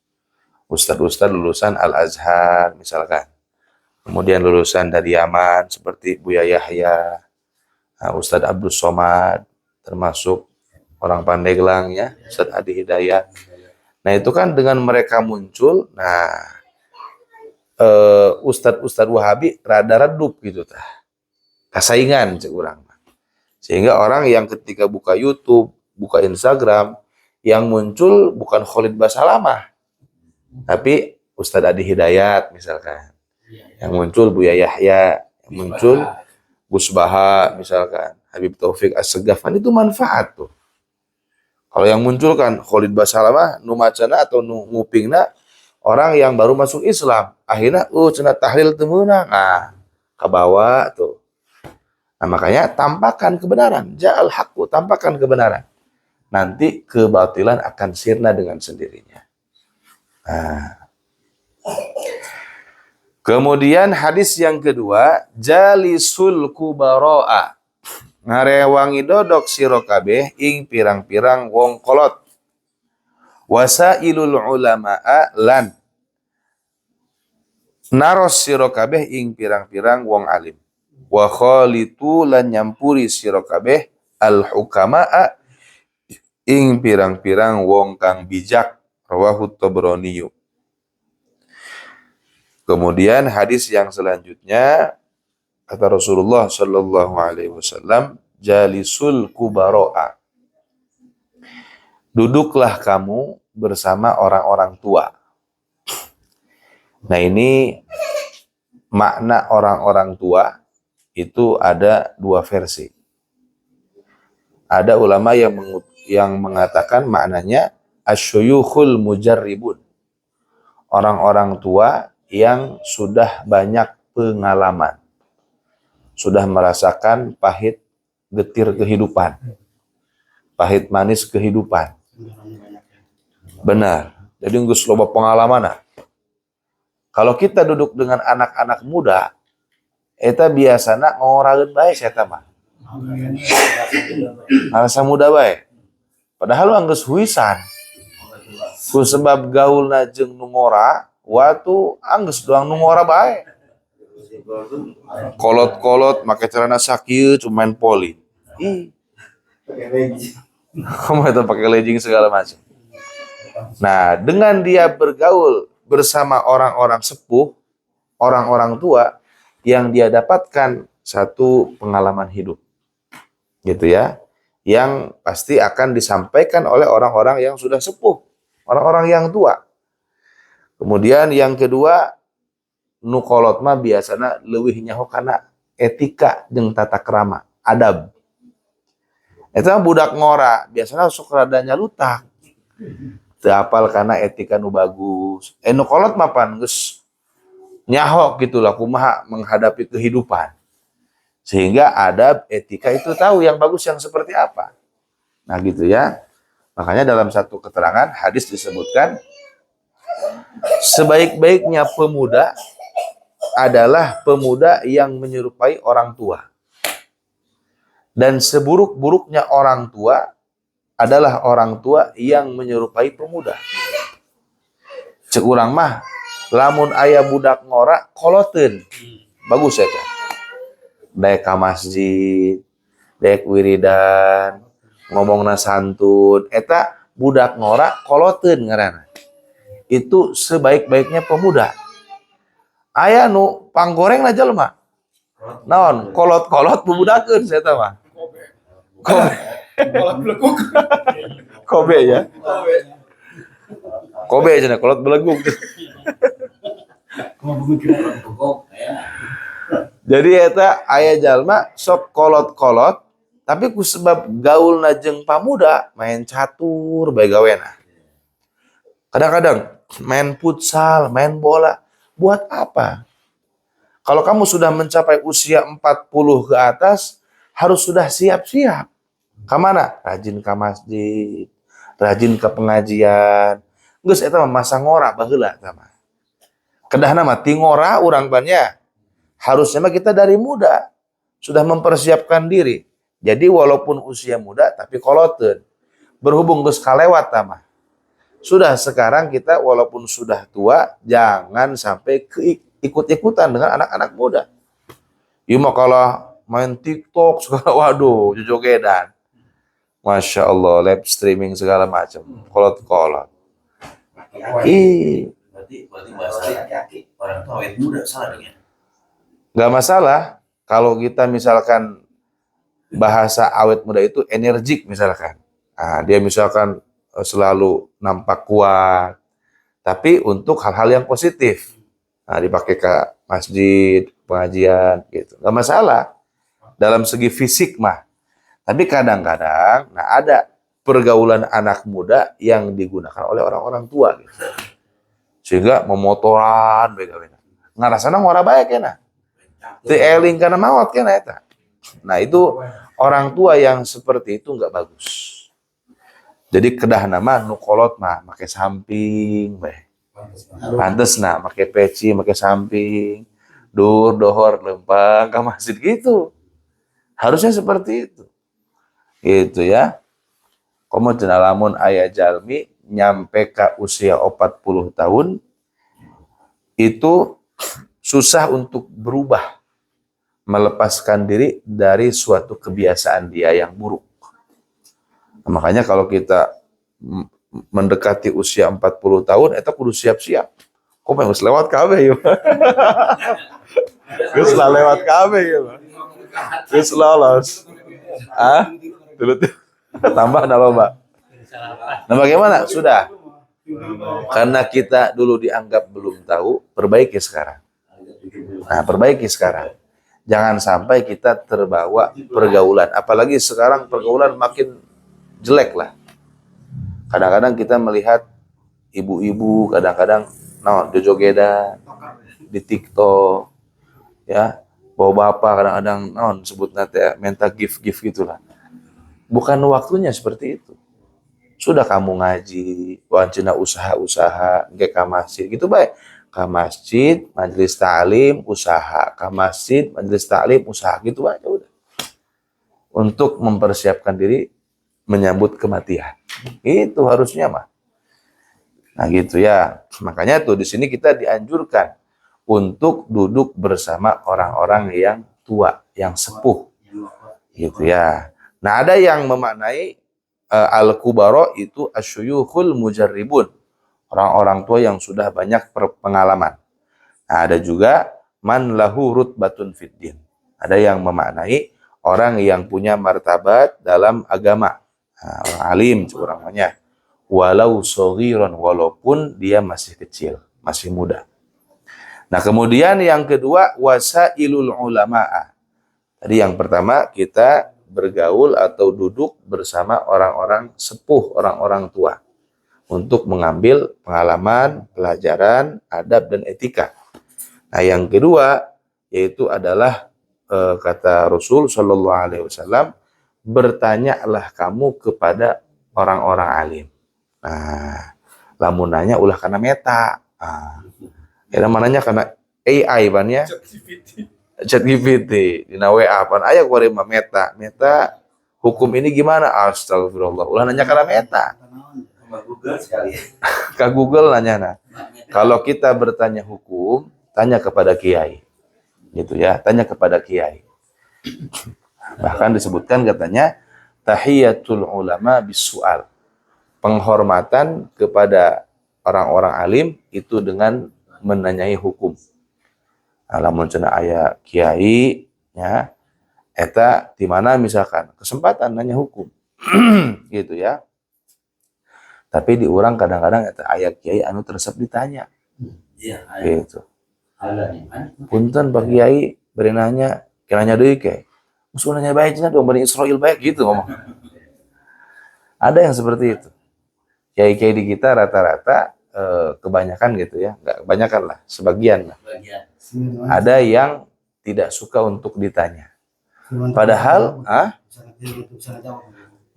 Ustadz-ustadz lulusan Al-Azhar misalkan. Kemudian lulusan dari Yaman seperti Buya Yahya, Ustadz Abdul Somad, termasuk orang Pandeglang ya, Ustadz Adi Hidayat. Nah itu kan dengan mereka muncul, nah Ustadz Wahabi rada redup gitu tah. Kasaingan cek urang. Sehingga orang yang ketika buka YouTube, buka Instagram, yang muncul bukan Khalid Basalamah, tapi Ustadz Adi Hidayat misalkan. Yang muncul Buya Yahya, yang muncul Gus Baha misalkan, Habib Taufik As-Segafan, itu manfaat tuh. Kalau yang muncul kan Khalid Basalamah, nu macana atau nu ngupingna orang yang baru masuk Islam, akhirnya cenah tahlil teu meunang. Nah, kabawa tuh. Nah, makanya tampakkan kebenaran, ja'al haqqu, tampakkan kebenaran. Nanti kebatilan akan sirna dengan sendirinya. Nah. Kemudian hadis yang kedua, jalisul kubara'a. Ngarewangi dodok sira kabeh ing pirang-pirang wong kolot. Wasailul ulama'a lan naros sira kabeh ing pirang-pirang wong alim. Wa khalitu lan nyampuri sira kabeh al hukama'a ing pirang-pirang wong kang bijak. Rawahu Tabrani. Kemudian hadis yang selanjutnya kata Rasulullah sallallahu alaihi wasallam, jalisul kubaro'a. Duduklah kamu bersama orang-orang tua. Nah, ini makna orang-orang tua itu ada dua versi. Ada ulama yang mengatakan maknanya asyuyukhul mujarribun. Orang-orang tua yang sudah banyak pengalaman. Sudah merasakan pahit getir kehidupan. Pahit manis kehidupan. Benar. Jadi geus loba pengalaman. Kalau kita duduk dengan anak-anak muda, eta biasana ngorageun bae eta mah. Rasa muda bae. Padahal anggeus huisan. Ku sebab gaulna jeung nu ngora, watu anggeus doang nu ngora bae. Kolot-kolot make celana sakieu cuma main poli. Ih. Kamu itu pakai legging segala macam. Nah, dengan dia bergaul bersama orang-orang sepuh, orang-orang tua, yang dia dapatkan satu pengalaman hidup. Gitu ya. Yang pasti akan disampaikan oleh orang-orang yang sudah sepuh. Orang-orang yang tua. Kemudian yang kedua, nukolot mah biasana leuwih nyaho kana etika jeung tata krama, adab. Eta budak ngora, biasana sok rada nyalutak. Teu apal kana etika nu bagus. Nu kolot mah pan geus nyaho gitulah kumaha menghadapi kehidupan. Sehingga adab, etika itu tahu yang bagus yang seperti apa. Nah gitu ya. Makanya dalam satu keterangan hadis disebutkan sebaik-baiknya pemuda adalah pemuda yang menyerupai orang tua. Dan seburuk-buruknya orang tua adalah orang tua yang menyerupai pemuda. Cek urang mah, lamun aya budak ngora, koloteun. Bagus ya kan? Daek ka masjid, daek wiridan, ngomongna santun. Eta budak ngora, koloteun ngaranna. Itu sebaik-baiknya pemuda. Aya nu panggoreng na jelema. Naon? Kolot-kolot bubudakeun saya teh mah. Kobe. Kolot beleguk. Kobe ya. Kobe cenah kolot beleguk. Jadi eta aya jalma sok kolot-kolot tapi ku sebab gaulna jeung pamuda main catur bae gawena. Kadang-kadang main futsal, main bola. Buat apa? Kalau kamu sudah mencapai usia 40 ke atas, harus sudah siap-siap. Kamana? Rajin ke masjid, rajin ke pengajian. Geus eta mah masa ngora baheula eta mah. Kedahna mah ti ngora urang banyak. Harusnya mah kita dari muda sudah mempersiapkan diri. Jadi walaupun usia muda tapi koloteun. Berhubung geus kalewat eta mah. Sudah sekarang kita walaupun sudah tua, jangan sampai ikut-ikutan dengan anak-anak muda. Ieu mah kalau main TikTok segala, waduh, jojogedan. Masya Allah, live streaming segala macam, kolot-kolot. Berarti bahasa orang tua awet muda salah dengan. Gak masalah kalau kita misalkan bahasa awet muda itu energik misalkan. Nah, dia misalkan selalu nampak kuat, tapi untuk hal-hal yang positif. Nah, dipakai ke masjid, pengajian, gitu. Gak masalah dalam segi fisik mah. Tapi kadang-kadang, nah ada pergaulan anak muda yang digunakan oleh orang-orang tua, gitu. Sehingga memotoran, ngarasana ngora bae kena. Teu eling kana maot kena eta. Nah, itu orang tua yang seperti itu nggak bagus. Jadi kedah nama nukolot mah make samping bae. Pantesna make peci, make samping. Dur dohor lempang ka masjid gitu. Harusnya seperti itu. Gitu ya. Komo cenah lamun aya jalmi nyampe ke usia 40 tahun itu susah untuk berubah, melepaskan diri dari suatu kebiasaan dia yang buruk. Makanya kalau kita mendekati usia 40 tahun, itu kudu siap-siap. Kok harus lewat KB ya? Terus lewat KB ya? Terus lolos. Dulu tuh tambah nalo, Mbak. Nah, bagaimana? Sudah. Karena kita dulu dianggap belum tahu, perbaiki sekarang. Nah, perbaiki sekarang. Jangan sampai kita terbawa pergaulan. Apalagi sekarang pergaulan makin jelek lah. Kadang-kadang kita melihat ibu-ibu, kadang-kadang jojogedan di TikTok, ya, bawa bapak kadang-kadang sebut nanti minta gift gitulah. Bukan waktunya seperti itu. Sudah kamu ngaji, wancina usaha-usaha, ke masjid gitu baik. Ke masjid, majelis ta'lim, usaha. Ke masjid, majelis ta'lim, usaha gitu aja udah. Untuk mempersiapkan diri menyambut kematian. Itu harusnya mah. Nah gitu ya. Makanya tuh di sini kita dianjurkan untuk duduk bersama orang-orang yang tua, yang sepuh. Gitu ya. Nah, ada yang memaknai al-kubara itu asyuyukhul mujarribun. Orang-orang tua yang sudah banyak pengalaman. Nah, ada juga man lahu rutbatun fiddin. Ada yang memaknai orang yang punya martabat dalam agama. Nah, orang alim namanya. Walau shaghiran, walaupun dia masih kecil, masih muda. Nah, kemudian yang kedua wasailul ulama'a. Tadi yang pertama kita bergaul atau duduk bersama orang-orang sepuh, orang-orang tua untuk mengambil pengalaman, pelajaran, adab dan etika. Nah, yang kedua yaitu adalah kata Rasul Shallallahu Alaihi Wasallam, bertanyalah kamu kepada orang-orang alim. Nah, lamun nanya ulah karena meta. Kira mananya karena AI ban ya. ChatGPT dina WA pan aya kuari mah meta hukum ini gimana? Astagfirullah. Ulah nanya karena meta. Google sekali. Ke Google nanya nah. Kalau kita bertanya hukum, tanya kepada kiai. Gitu ya, tanya kepada kiai. Bahkan disebutkan katanya tahiyatul ulama bisual. Penghormatan kepada orang-orang alim itu dengan menanyai hukum. Lamun cenah aya kiai nya eta di mana misalkan kesempatan nanya hukum. Gitu ya. Tapi di urang kadang-kadang eta aya kiai anu teresep ditanya. Iya, gitu. Punten Pak Kiai beri nanya, kiranya deui ke. Musuh nanya baik cenah dong Bani Israil baik gitu ngomong. Ada yang seperti itu. Kiai-kiai di kita rata-rata kebanyakan gitu ya, enggak kebanyakan lah, sebagian lah. Ada yang tidak suka untuk ditanya. Padahal,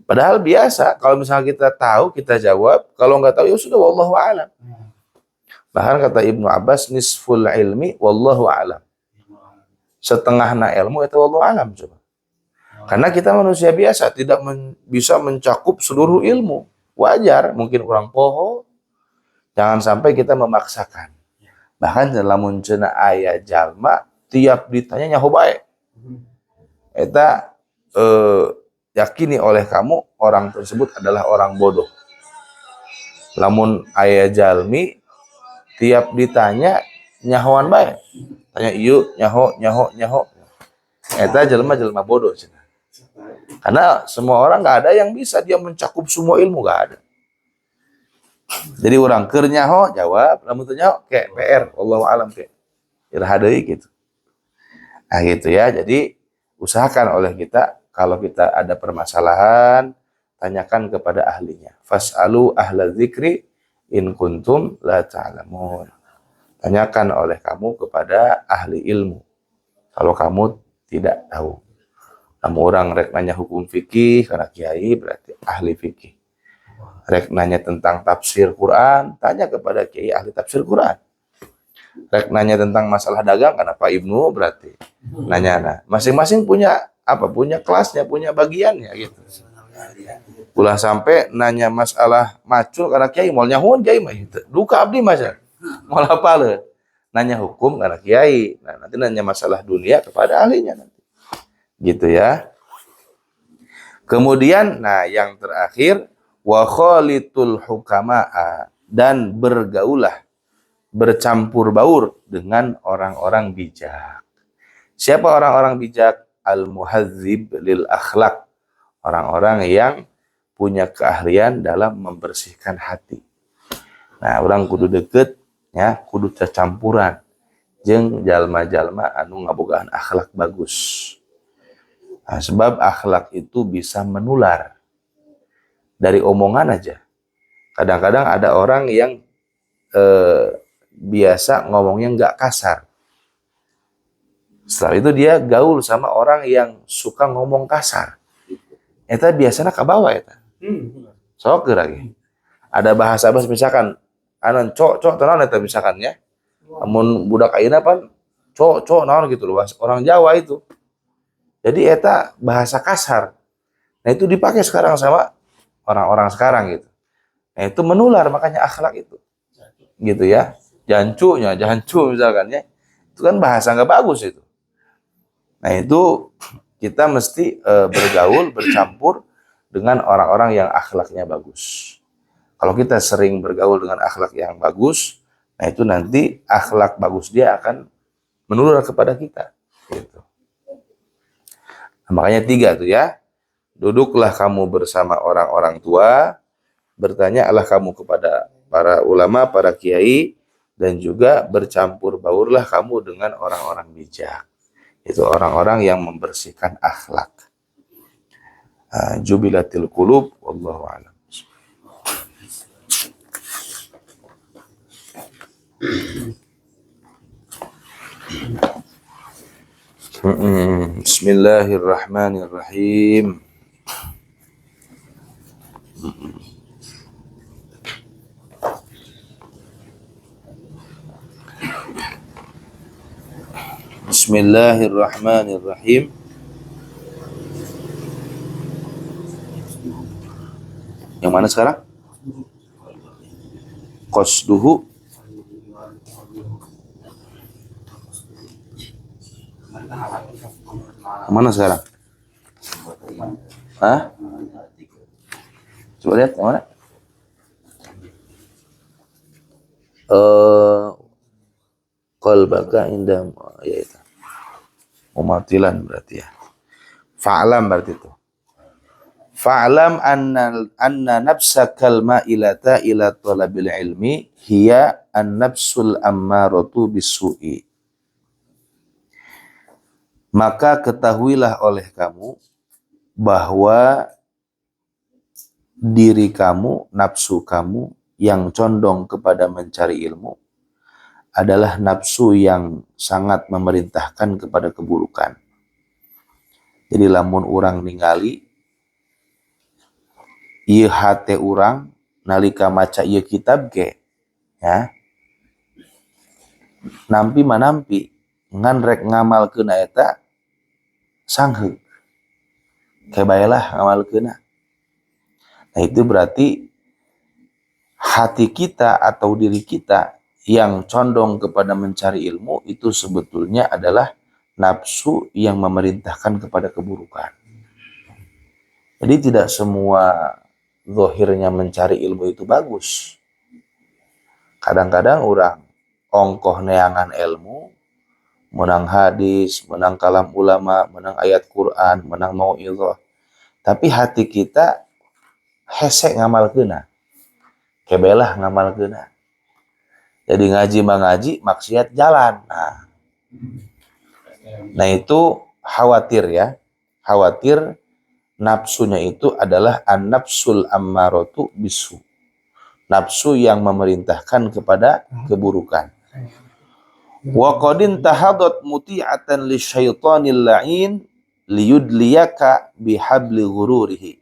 padahal biasa. Kalau misalnya kita tahu, kita jawab. Kalau nggak tahu, ya sudah, wallahu a'lam. Bahkan kata Ibnu Abbas, nisful ilmi, wallahu a'lam. Setengahna ilmu, itu wallahu a'lam. Coba. Karena kita manusia biasa, tidak bisa mencakup seluruh ilmu. Wajar, mungkin orang poho. Jangan sampai kita memaksakan. Bahkan lamun cenah aya jalma tiap ditanya nyaho bae. Eta yakini oleh kamu orang tersebut adalah orang bodoh. Lamun aya jalmi tiap ditanya nyahoan bae. Tanya ieu nyaho. Eta jelema bodoh cenah. Karena semua orang enggak ada yang bisa dia mencakup semua ilmu, enggak ada. Jadi orang keur nyaho jawab, lamun teu nyaho ke PR, wallahu alam ke. Iraha deui gitu. Nah gitu ya. Jadi usahakan oleh kita kalau kita ada permasalahan, tanyakan kepada ahlinya. Fas'alu ahla dzikri in kuntum la ta'lamun. Tanyakan oleh kamu kepada ahli ilmu. Kalau kamu tidak tahu. Kamu orang rek nanya hukum fikih karena kiai berarti ahli fikih. Rek nanya tentang tafsir Quran, tanya kepada kiai ahli tafsir Quran. Rek nanya tentang masalah dagang, karena Pak Ibnu berarti nanya. Nah, masing-masing punya apa? Punya kelasnya, punya bagiannya gitu. Ulah sampai nanya masalah macul karena kiai mau nyahun kiai mah itu. Duka abdi mah mau apaleun. Nanya hukum karena kiai. Nah, nanti nanya masalah dunia kepada ahlinya nanti. Gitu ya. Kemudian nah yang terakhir wa khalitul hukama'a, dan bergaulah, bercampur baur dengan orang-orang bijak. Siapa orang-orang bijak? Al-muhadzib lil akhlak. Orang-orang yang punya keahlian dalam membersihkan hati. Nah, orang kudu deket, ya, kudu tercampuran jeung jalma-jalma anu ngabogaan akhlak bagus. Nah, sebab akhlak itu bisa menular dari omongan aja. Kadang-kadang ada orang yang biasa ngomongnya nggak kasar. Setelah itu dia gaul sama orang yang suka ngomong kasar. Eta biasanya kabawa eta. Sok lagi. Ada bahasa misalkan anan cok tenan eta misalkan ya. Amun budak ayeuna pan cok naon gitu loh, orang Jawa itu. Jadi eta bahasa kasar. Nah itu dipakai sekarang sama orang-orang sekarang gitu. Nah itu menular, makanya akhlak itu. Gitu ya. Jancu misalkan ya. Itu kan bahasa nggak bagus itu. Nah itu kita mesti bergaul, bercampur dengan orang-orang yang akhlaknya bagus. Kalau kita sering bergaul dengan akhlak yang bagus, nah itu nanti akhlak bagus dia akan menular kepada kita. Gitu. Nah, makanya 3 tuh ya. Duduklah kamu bersama orang-orang tua, bertanyalah kamu kepada para ulama, para kiai, dan juga bercampur baurlah kamu dengan orang-orang bijak. Itu orang-orang yang membersihkan akhlak. Jubilatil qulub wallahu a'lam. Bismillahirrahmanirrahim. Bismillahirrahmanirrahim. Yang mana sekarang? Qasduhu. Yang mana sekarang? Hah? Coba lihat yang mana? Qalbaka indah, ya itu. Umatilan berarti ya. Fa'lam berarti itu. Fa'lam anna nafsakal ma'ilata ila talabil ilmi hiya an-nafsul ammaratu bisu'i. Maka ketahuilah oleh kamu bahwa diri kamu, nafsu kamu yang condong kepada mencari ilmu adalah nafsu yang sangat memerintahkan kepada keburukan. Jadi lamun urang ningali ieu hate urang nalika maca ieu kitab ge ya. Nampi manampi ngan rek ngamalkeun eta sangheug. Kebaelah ngamalkeunna. Nah itu berarti hati kita atau diri kita yang condong kepada mencari ilmu itu sebetulnya adalah nafsu yang memerintahkan kepada keburukan. Jadi tidak semua zahirnya mencari ilmu itu bagus. Kadang-kadang orang ongkoh neangan ilmu, menang hadis, menang kalam ulama, menang ayat Quran, menang mau'izah. Tapi hati kita hese ngamalkeunna. Kebelah ngamalkeunna. Jadi ngaji maksiat jalan. Nah itu khawatir ya. Khawatir nafsunya itu adalah an-nafsul ammaratu bisu. Nafsu yang memerintahkan kepada keburukan. Wa qadin tahadat muti'atan lisyaitanil la'in liyudliyaka bihabli ghururihi.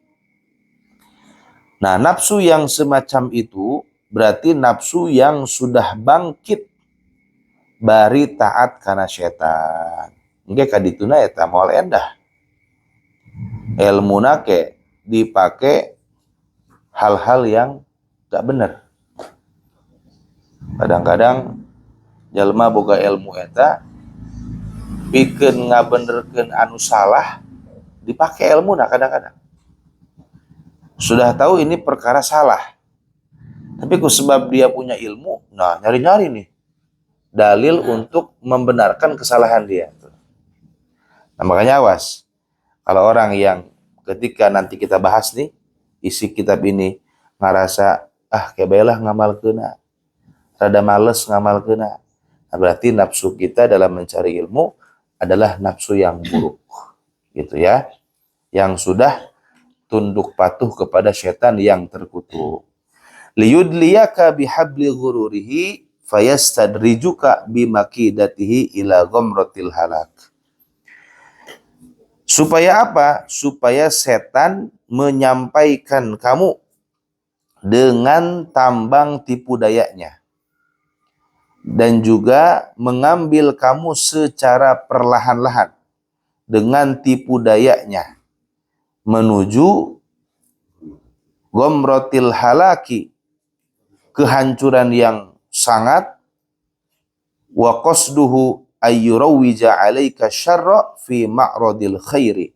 Nah, nafsu yang semacam itu berarti nafsu yang sudah bangkit bari taat kana setan. Engke kadituna eta moal endah. Ilmuna ke dipake hal-hal yang gak bener. Kadang-kadang jalma boga ilmu eta pikeun ngabenerkeun anu salah dipakai ilmu nah kadang-kadang. Sudah tahu ini perkara salah. Tapi sebab dia punya ilmu, nah nyari-nyari nih dalil untuk membenarkan kesalahan dia. Nah makanya awas. Kalau orang yang ketika nanti kita bahas nih, isi kitab ini ngerasa, kebelah ngamalkeuna, rada males ngamalkeuna. Nah berarti nafsu kita dalam mencari ilmu adalah nafsu yang buruk. Gitu ya. Yang sudah tunduk patuh kepada setan yang terkutuk. Liyudliyaka bihabli ghururihi fayastadrijuka bimakidatihi ila ghamratil halak. Supaya apa? Supaya setan menyampaikan kamu dengan tambang tipu dayanya. Dan juga mengambil kamu secara perlahan-lahan dengan tipu dayanya menuju ghamratil halaki, kehancuran yang sangat, wa qasduhu ayyurawwija 'alaika syarra fi ma'radil khairi.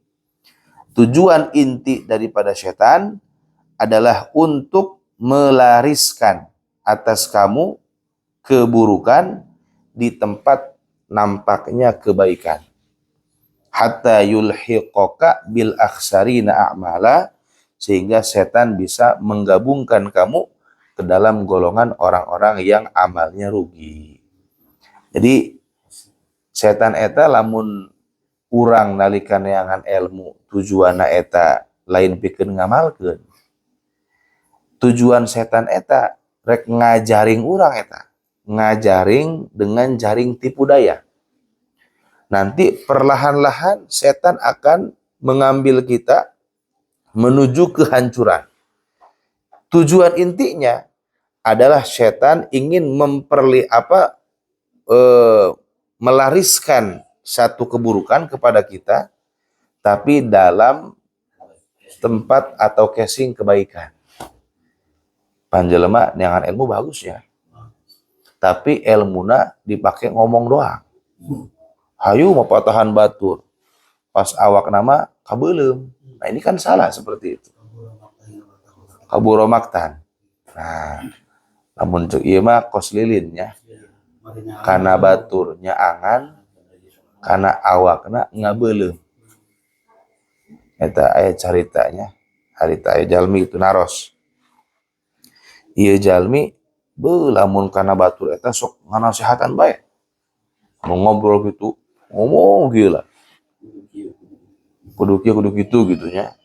Tujuan inti daripada setan adalah untuk melariskan atas kamu keburukan di tempat nampaknya kebaikan. Hatta yulhiqaka bil akhsarina a'mala, sehingga setan bisa menggabungkan kamu ke dalam golongan orang-orang yang amalnya rugi. Jadi setan eta lamun urang nalika neangan ilmu tujuanna eta lain pikeun ngamalkeun. Tujuan setan eta rek ngajaring urang eta, ngajaring dengan jaring tipu daya. Nanti perlahan-lahan setan akan mengambil kita menuju kehancuran. Tujuan intinya adalah setan ingin melariskan satu keburukan kepada kita, tapi dalam tempat atau casing kebaikan. Panjelema neangan ilmu bagus ya, tapi ilmuna dipakai ngomong doang. Hayu mau patahan batur, pas awak nama kabeuleum. Nah ini kan salah seperti itu. Kaburomaktan. Nah, namun cuk ieu mah kos lilinnya. Kana baturnya angan, kana awakna ngabeuleum. Eta aya caritanya, harita aya jalmi itu naros. Ieu jalmi lamun kana batur eta sok nganasehatan bae. Mau ngobrol gitu, ngomong gila. Kudu kieu kudu kitu gitunya.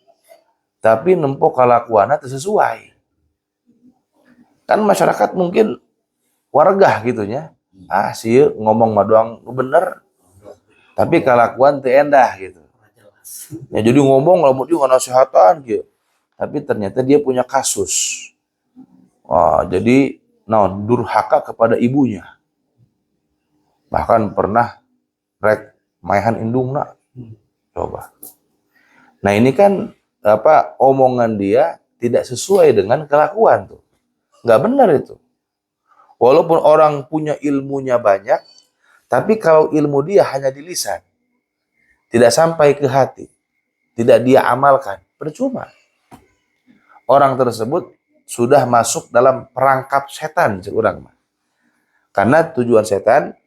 Tapi nempo kalakuanna teu sesuai. Kan masyarakat mungkin wargah gitunya. Sieu ngomong mah doang bener. Tapi kalakuan teu endah gitu. Ya jadi ngomong lamun dia ngasihatan gitu. Tapi ternyata dia punya kasus. Jadi durhaka kepada ibunya. Bahkan pernah rek maehan indungna. Coba. Nah, ini kan omongan dia tidak sesuai dengan kelakuan tuh. Nggak benar itu. Walaupun orang punya ilmunya banyak, tapi kalau ilmu dia hanya di lisan, tidak sampai ke hati, tidak dia amalkan, percuma. Orang tersebut sudah masuk dalam perangkap setan, curang mah. Karena tujuan setan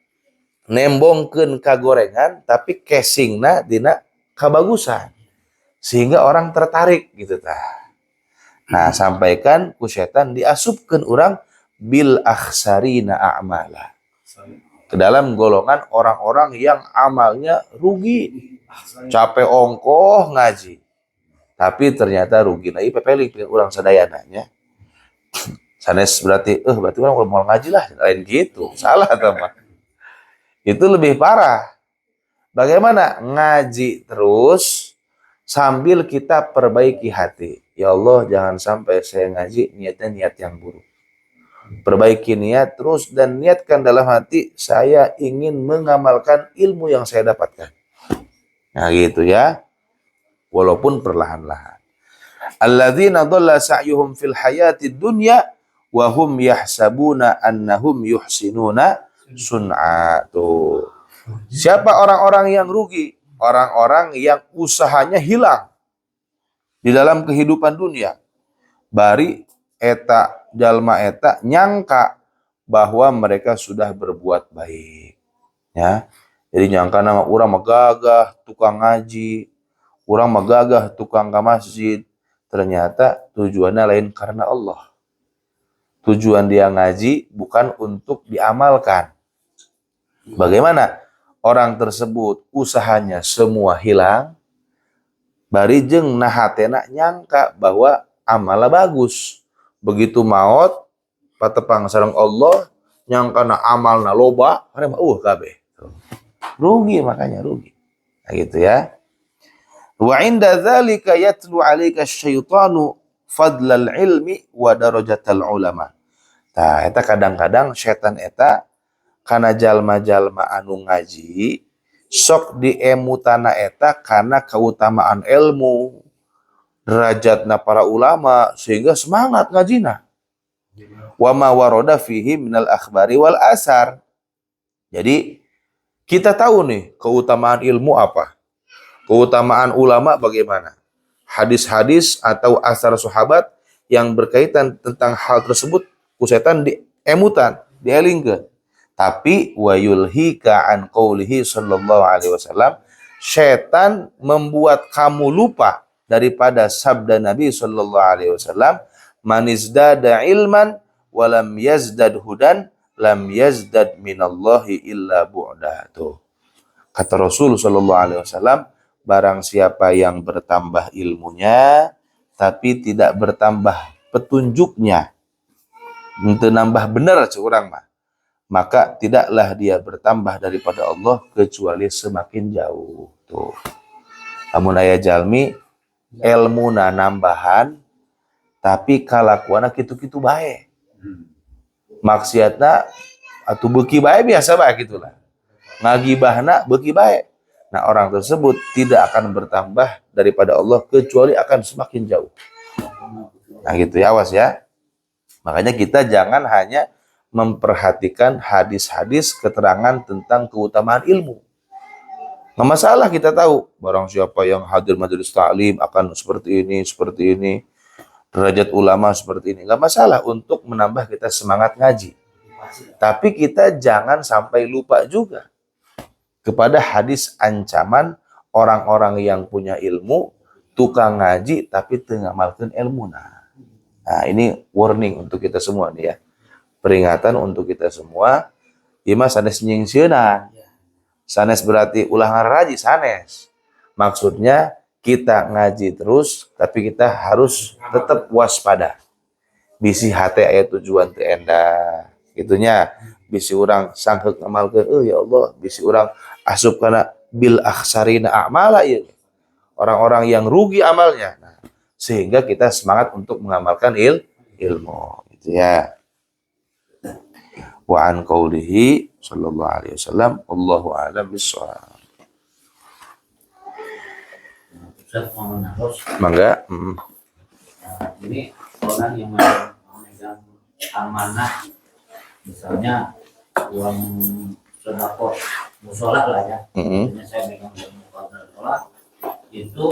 nembongkeun kagorengan, tapi casingna dina kabagusan. Sehingga orang tertarik gitu tah. Nah, sampaikan ku setan diasupkeun urang bil akhsarina a'mala. Ke dalam golongan orang-orang yang amalnya rugi. Capek ongkoh ngaji. Tapi ternyata rugi. Nah, pepeling pikeun urang sadayana nya. Sanes berarti orang mau ngaji lah, lain gitu. Salah teman. Itu lebih parah. Bagaimana ngaji terus sambil kita perbaiki hati. Ya Allah, jangan sampai saya ngaji niatnya niat yang buruk. Perbaiki niat terus dan niatkan dalam hati saya ingin mengamalkan ilmu yang saya dapatkan. Nah gitu ya. Walaupun perlahan-lahan. Alladzina dhalla sa'yuhum fil hayatid dunya wa hum yahsabuna annahum yuhsinuna sun'a. Tuh. Siapa orang-orang yang rugi? Orang-orang yang usahanya hilang di dalam kehidupan dunia. Bari eta jalma eta nyangka bahwa mereka sudah berbuat baik. Ya. Jadi nyangka nama urang mah gagah tukang ngaji, urang mah gagah tukang ke masjid. Ternyata tujuannya lain karena Allah. Tujuan dia ngaji bukan untuk diamalkan. Bagaimana? Orang tersebut usahanya semua hilang, bari jeung nahatena nyangka bahwa amalnya bagus. Begitu maut, patepang sareng Allah, nyangka na amalna loba, karena kabeh. Rugi makanya rugi. Nah gitu ya. Wa inda dzalika yatlu 'alaika asyaitanu fadlal ilmi wa darajatal ulama. Tah eta kadang-kadang setan eta kana jalma-jalma anu ngaji sok diemutana eta kana keutamaan ilmu, derajatna para ulama sehingga semangat ngajina. Wa ma warada fihi minal akhbari wal asar. Jadi kita tahu nih keutamaan ilmu apa? Keutamaan ulama bagaimana? Hadis-hadis atau asar sahabat yang berkaitan tentang hal tersebut kusetan diemutan, dielingkeun. Tapi wa yulhika an qaulihi sallallahu alaihi wasallam, setan membuat kamu lupa daripada sabda Nabi sallallahu alaihi wasallam, man izdada ilman wa lam yazdad hudan lam yazdad minallahi illa bu'da. Tuh. Kata Rasul sallallahu alaihi wasallam, barang siapa yang bertambah ilmunya tapi tidak bertambah petunjuknya, untuk nambah benar seorang mah, maka tidaklah dia bertambah daripada Allah kecuali semakin jauh. Tuh. Amun aya jalmi ilmuna nambahan tapi kalakuana kitu-kitu bae. Maksiatna atuh beuki bae biasa bae gitulah. Ngagibahna beuki bae. Nah, orang tersebut tidak akan bertambah daripada Allah kecuali akan semakin jauh. Nah, gitu ya, awas ya. Makanya kita jangan hanya memperhatikan hadis-hadis keterangan tentang keutamaan ilmu. Nggak masalah kita tahu, barang siapa yang hadir majelis ta'lim akan seperti ini, derajat ulama seperti ini. Nggak masalah untuk menambah kita semangat ngaji. Tapi kita jangan sampai lupa juga kepada hadis ancaman orang-orang yang punya ilmu, tukang ngaji tapi teu ngamalkeun ilmuna. Nah, ini warning untuk kita semua nih ya. Peringatan untuk kita semua. Ieu mah sanes nyingseunana. Sanes berarti ulah ngaraji sanes. Maksudnya kita ngaji terus tapi kita harus tetap waspada. Bisi hate aya tujuan teu endah. Gitunya. Bisi urang sangkeuk ngamalkeun, ya Allah, bisi urang asup kana bil akhsarina a'mala ieu. Orang-orang yang rugi amalnya. Nah, sehingga kita semangat untuk mengamalkan ilmu gitu ya. Wa an qaulihi sallallahu alaihi wasallam, wallahu a'lam bissawab. Mangga. Ini orang yang memegang amanah, misalnya uang sedekah musola lah ya. Misalnya saya megang uang musola itu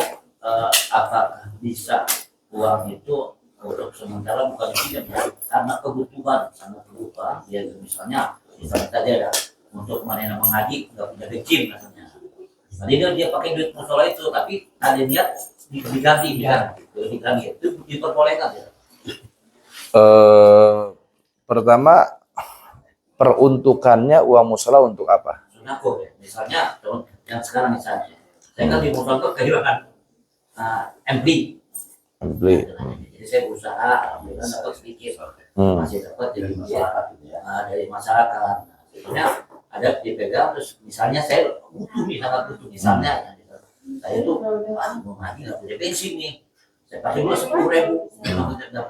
apakah bisa uang itu untuk sementara bukan pinjam karena kebutuhan sangat berubah ya, misalnya saja ya untuk mana mengaji nggak punya bensin misalnya, tadi dia pakai duit musola itu tapi ada niat diganti itu diperbolehkan ya. Pertama, peruntukannya uang musola untuk apa? Sunako ya, misalnya yang sekarang misalnya saya kan di musola itu kehilangan MPLI. Jadi saya berusaha, alhamdulillah dapat sedikit, masih dapat dari masyarakat, dari masyarakat. Sebetulnya ada dipegang, terus misalnya saya butuh misalnya saya tuh mau ngaji nggak punya bensin nih, saya pakai dulu 10.000,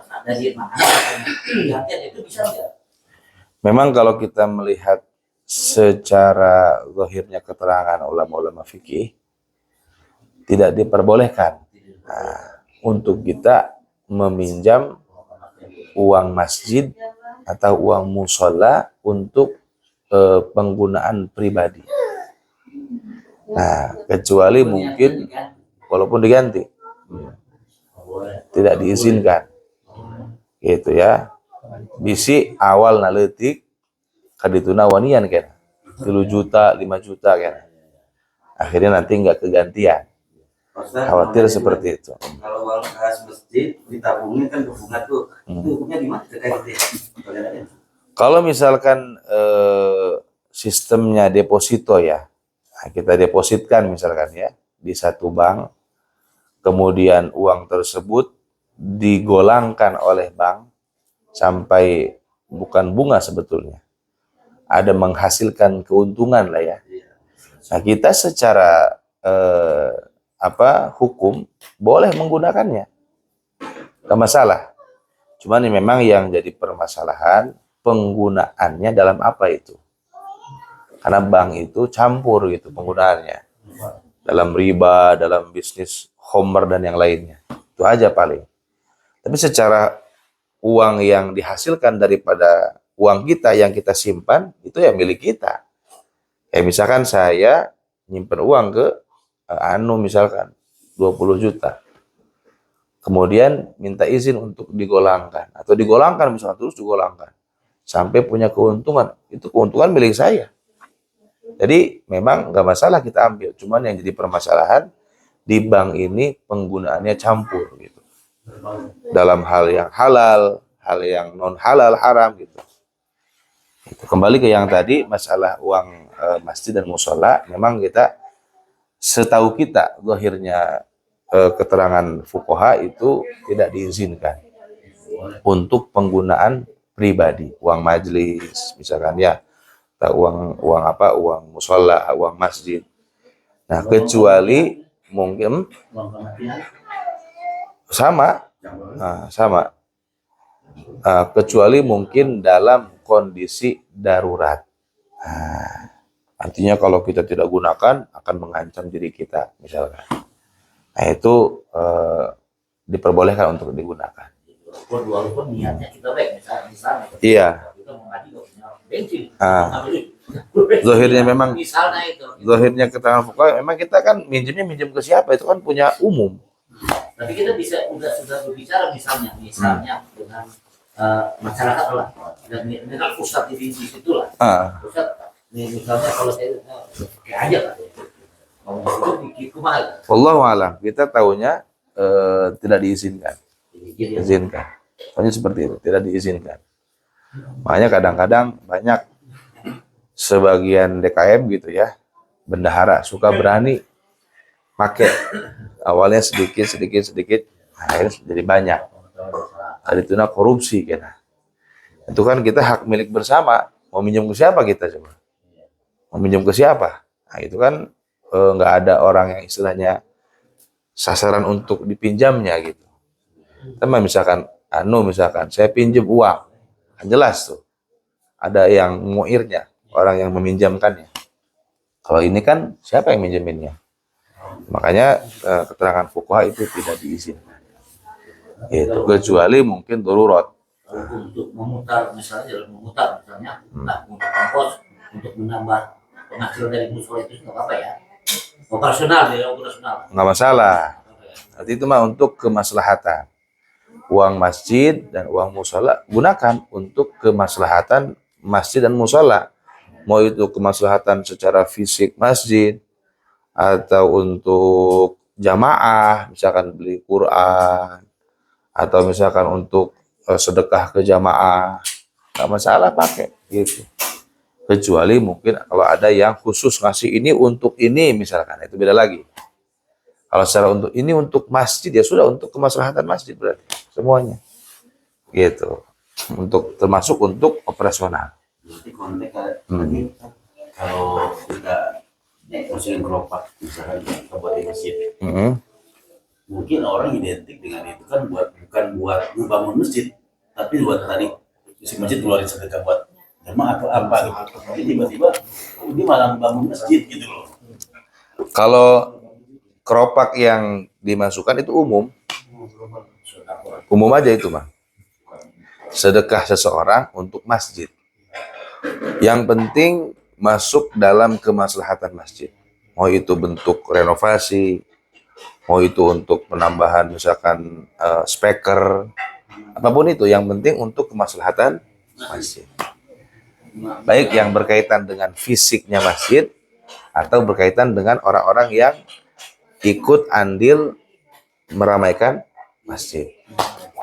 ada di mana? Hati-hati itu bisa nggak? Memang kalau kita melihat secara zahirnya keterangan ulama-ulama fikih tidak diperbolehkan. Nah, untuk kita meminjam uang masjid atau uang musola untuk penggunaan pribadi. Nah, kecuali mungkin walaupun diganti, tidak diizinkan, gitu ya. Bisi awal naletik kadituna wanian kan, 3 juta, 5 juta kan. Akhirnya nanti nggak kegantian. Khawatir seperti itu. Kalau uang kas masjid ditabungin kan ke bunga tuh, itu hukumnya gimana terkait itu ya? Kalau misalkan sistemnya deposito ya, nah, kita depositkan misalkan ya di satu bank, kemudian uang tersebut digolangkan oleh bank sampai bukan bunga sebetulnya, ada menghasilkan keuntungan lah ya. Nah kita secara hukum boleh menggunakannya, nggak masalah. Cuman ini memang yang jadi permasalahan penggunaannya dalam apa itu, karena bank itu campur gitu penggunaannya, dalam riba, dalam bisnis homer dan yang lainnya, itu aja paling. Tapi secara uang yang dihasilkan daripada uang kita yang kita simpan itu ya milik kita. Misalkan saya nyimpen uang ke misalkan 20 juta. Kemudian minta izin untuk digolangkan atau digolangkan misalkan terus digolangkan sampai punya keuntungan, itu keuntungan milik saya. Jadi memang nggak masalah kita ambil, cuman yang jadi permasalahan di bank ini penggunaannya campur gitu. Dalam hal yang halal, hal yang non halal, haram gitu. Kembali ke yang tadi masalah uang masjid dan musola, memang kita setahu kita zahirnya keterangan fuqaha itu tidak diizinkan untuk penggunaan pribadi, uang majelis misalkan ya, atau uang musola, uang masjid. Nah kecuali mungkin sama, kecuali mungkin dalam kondisi darurat. Artinya kalau kita tidak gunakan akan mengancam diri kita misalkan. Nah itu diperbolehkan untuk digunakan. Walaupun niatnya kita baik, misalnya. Iya. Kita mau ngaji kok punya bensin. Zahirnya memang. Misalnya itu. Zahirnya keterangan fuqaha memang kita kan minjem ke siapa, itu kan punya umum. Tapi kita sudah berbicara misalnya dengan masyarakat lah. Dan ini kan pusat di situ lah. Pusat misalnya kalau saya kayak aja lah. Kalau itu dikit kumaha. Wallahu a'lam. Kita tahunya tidak diizinkan. Diizinkan. Soalnya seperti itu, tidak diizinkan. Makanya kadang-kadang banyak sebagian DKM gitu ya, bendahara suka berani pakai. Awalnya sedikit, akhirnya jadi banyak. Ada itu korupsi kan. Itu kan kita hak milik bersama. Mau minjem ke siapa kita coba? Mau minjem ke siapa? Nah itu kan nggak ada orang yang istilahnya sasaran untuk dipinjamnya gitu. Tapi misalkan saya pinjam uang, kan jelas tuh ada yang muirnya, orang yang meminjamkannya. Kalau ini kan siapa yang minjeminnya? Makanya keterangan fuqaha itu tidak diizinkan. Itu kecuali mungkin darurat. Untuk memutar misalnya, nah, untuk kompos untuk menambah penghasilan dari musola itu nggak apa-apa ya? Operasional. Nggak masalah. Nanti itu mah untuk kemaslahatan. Uang masjid dan uang musola gunakan untuk kemaslahatan masjid dan musola. Mau itu kemaslahatan secara fisik masjid atau untuk jamaah, misalkan beli Quran atau misalkan untuk sedekah ke jamaah, nggak masalah pakai gitu. Kecuali mungkin kalau ada yang khusus ngasih ini untuk ini misalkan, itu beda lagi. Kalau secara untuk ini untuk masjid ya sudah, untuk kemaslahatan masjid berarti semuanya gitu, untuk termasuk untuk operasional. Berarti konteks kalau kita masukin kelopak misalnya kita buat di masjid, mungkin orang identik dengan itu kan bukan buat membangun masjid, tapi buat tadi si masjid keluarin sedekah buat jemaah atau apa gitu. Tapi tiba-tiba dia malah membangun masjid gitu loh. Kalau keropak yang dimasukkan itu umum, Umum aja itu mah. Sedekah seseorang untuk masjid. Yang penting masuk dalam kemaslahatan masjid. Mau itu bentuk renovasi, mau itu untuk penambahan misalkan speaker, apapun itu, yang penting untuk kemaslahatan masjid. Baik yang berkaitan dengan fisiknya masjid atau berkaitan dengan orang-orang yang ikut andil meramaikan masjid.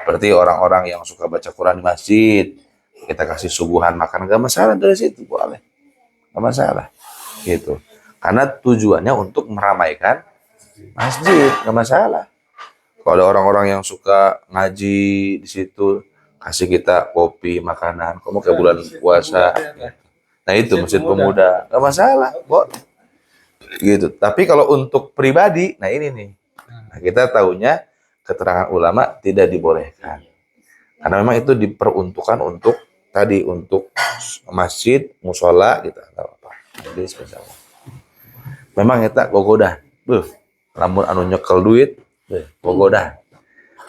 Seperti orang-orang yang suka baca Quran di masjid, kita kasih suguhan makan, gak masalah dari situ, boleh, gak masalah, gitu. Karena tujuannya untuk meramaikan masjid, gak masalah. Kalau ada orang-orang yang suka ngaji di situ, kasih kita kopi, makanan, kamu kayak bulan puasa, nah itu masjid pemuda, gak masalah, boleh, gitu. Tapi kalau untuk pribadi, nah ini nih, nah kita tahunya keterangan ulama tidak dibolehkan. Karena memang itu diperuntukkan untuk tadi, untuk masjid, musola gitu, enggak apa-apa. Jadi spesial. Memang kita gogodah. Lamun anu nyekel duit, gogodah.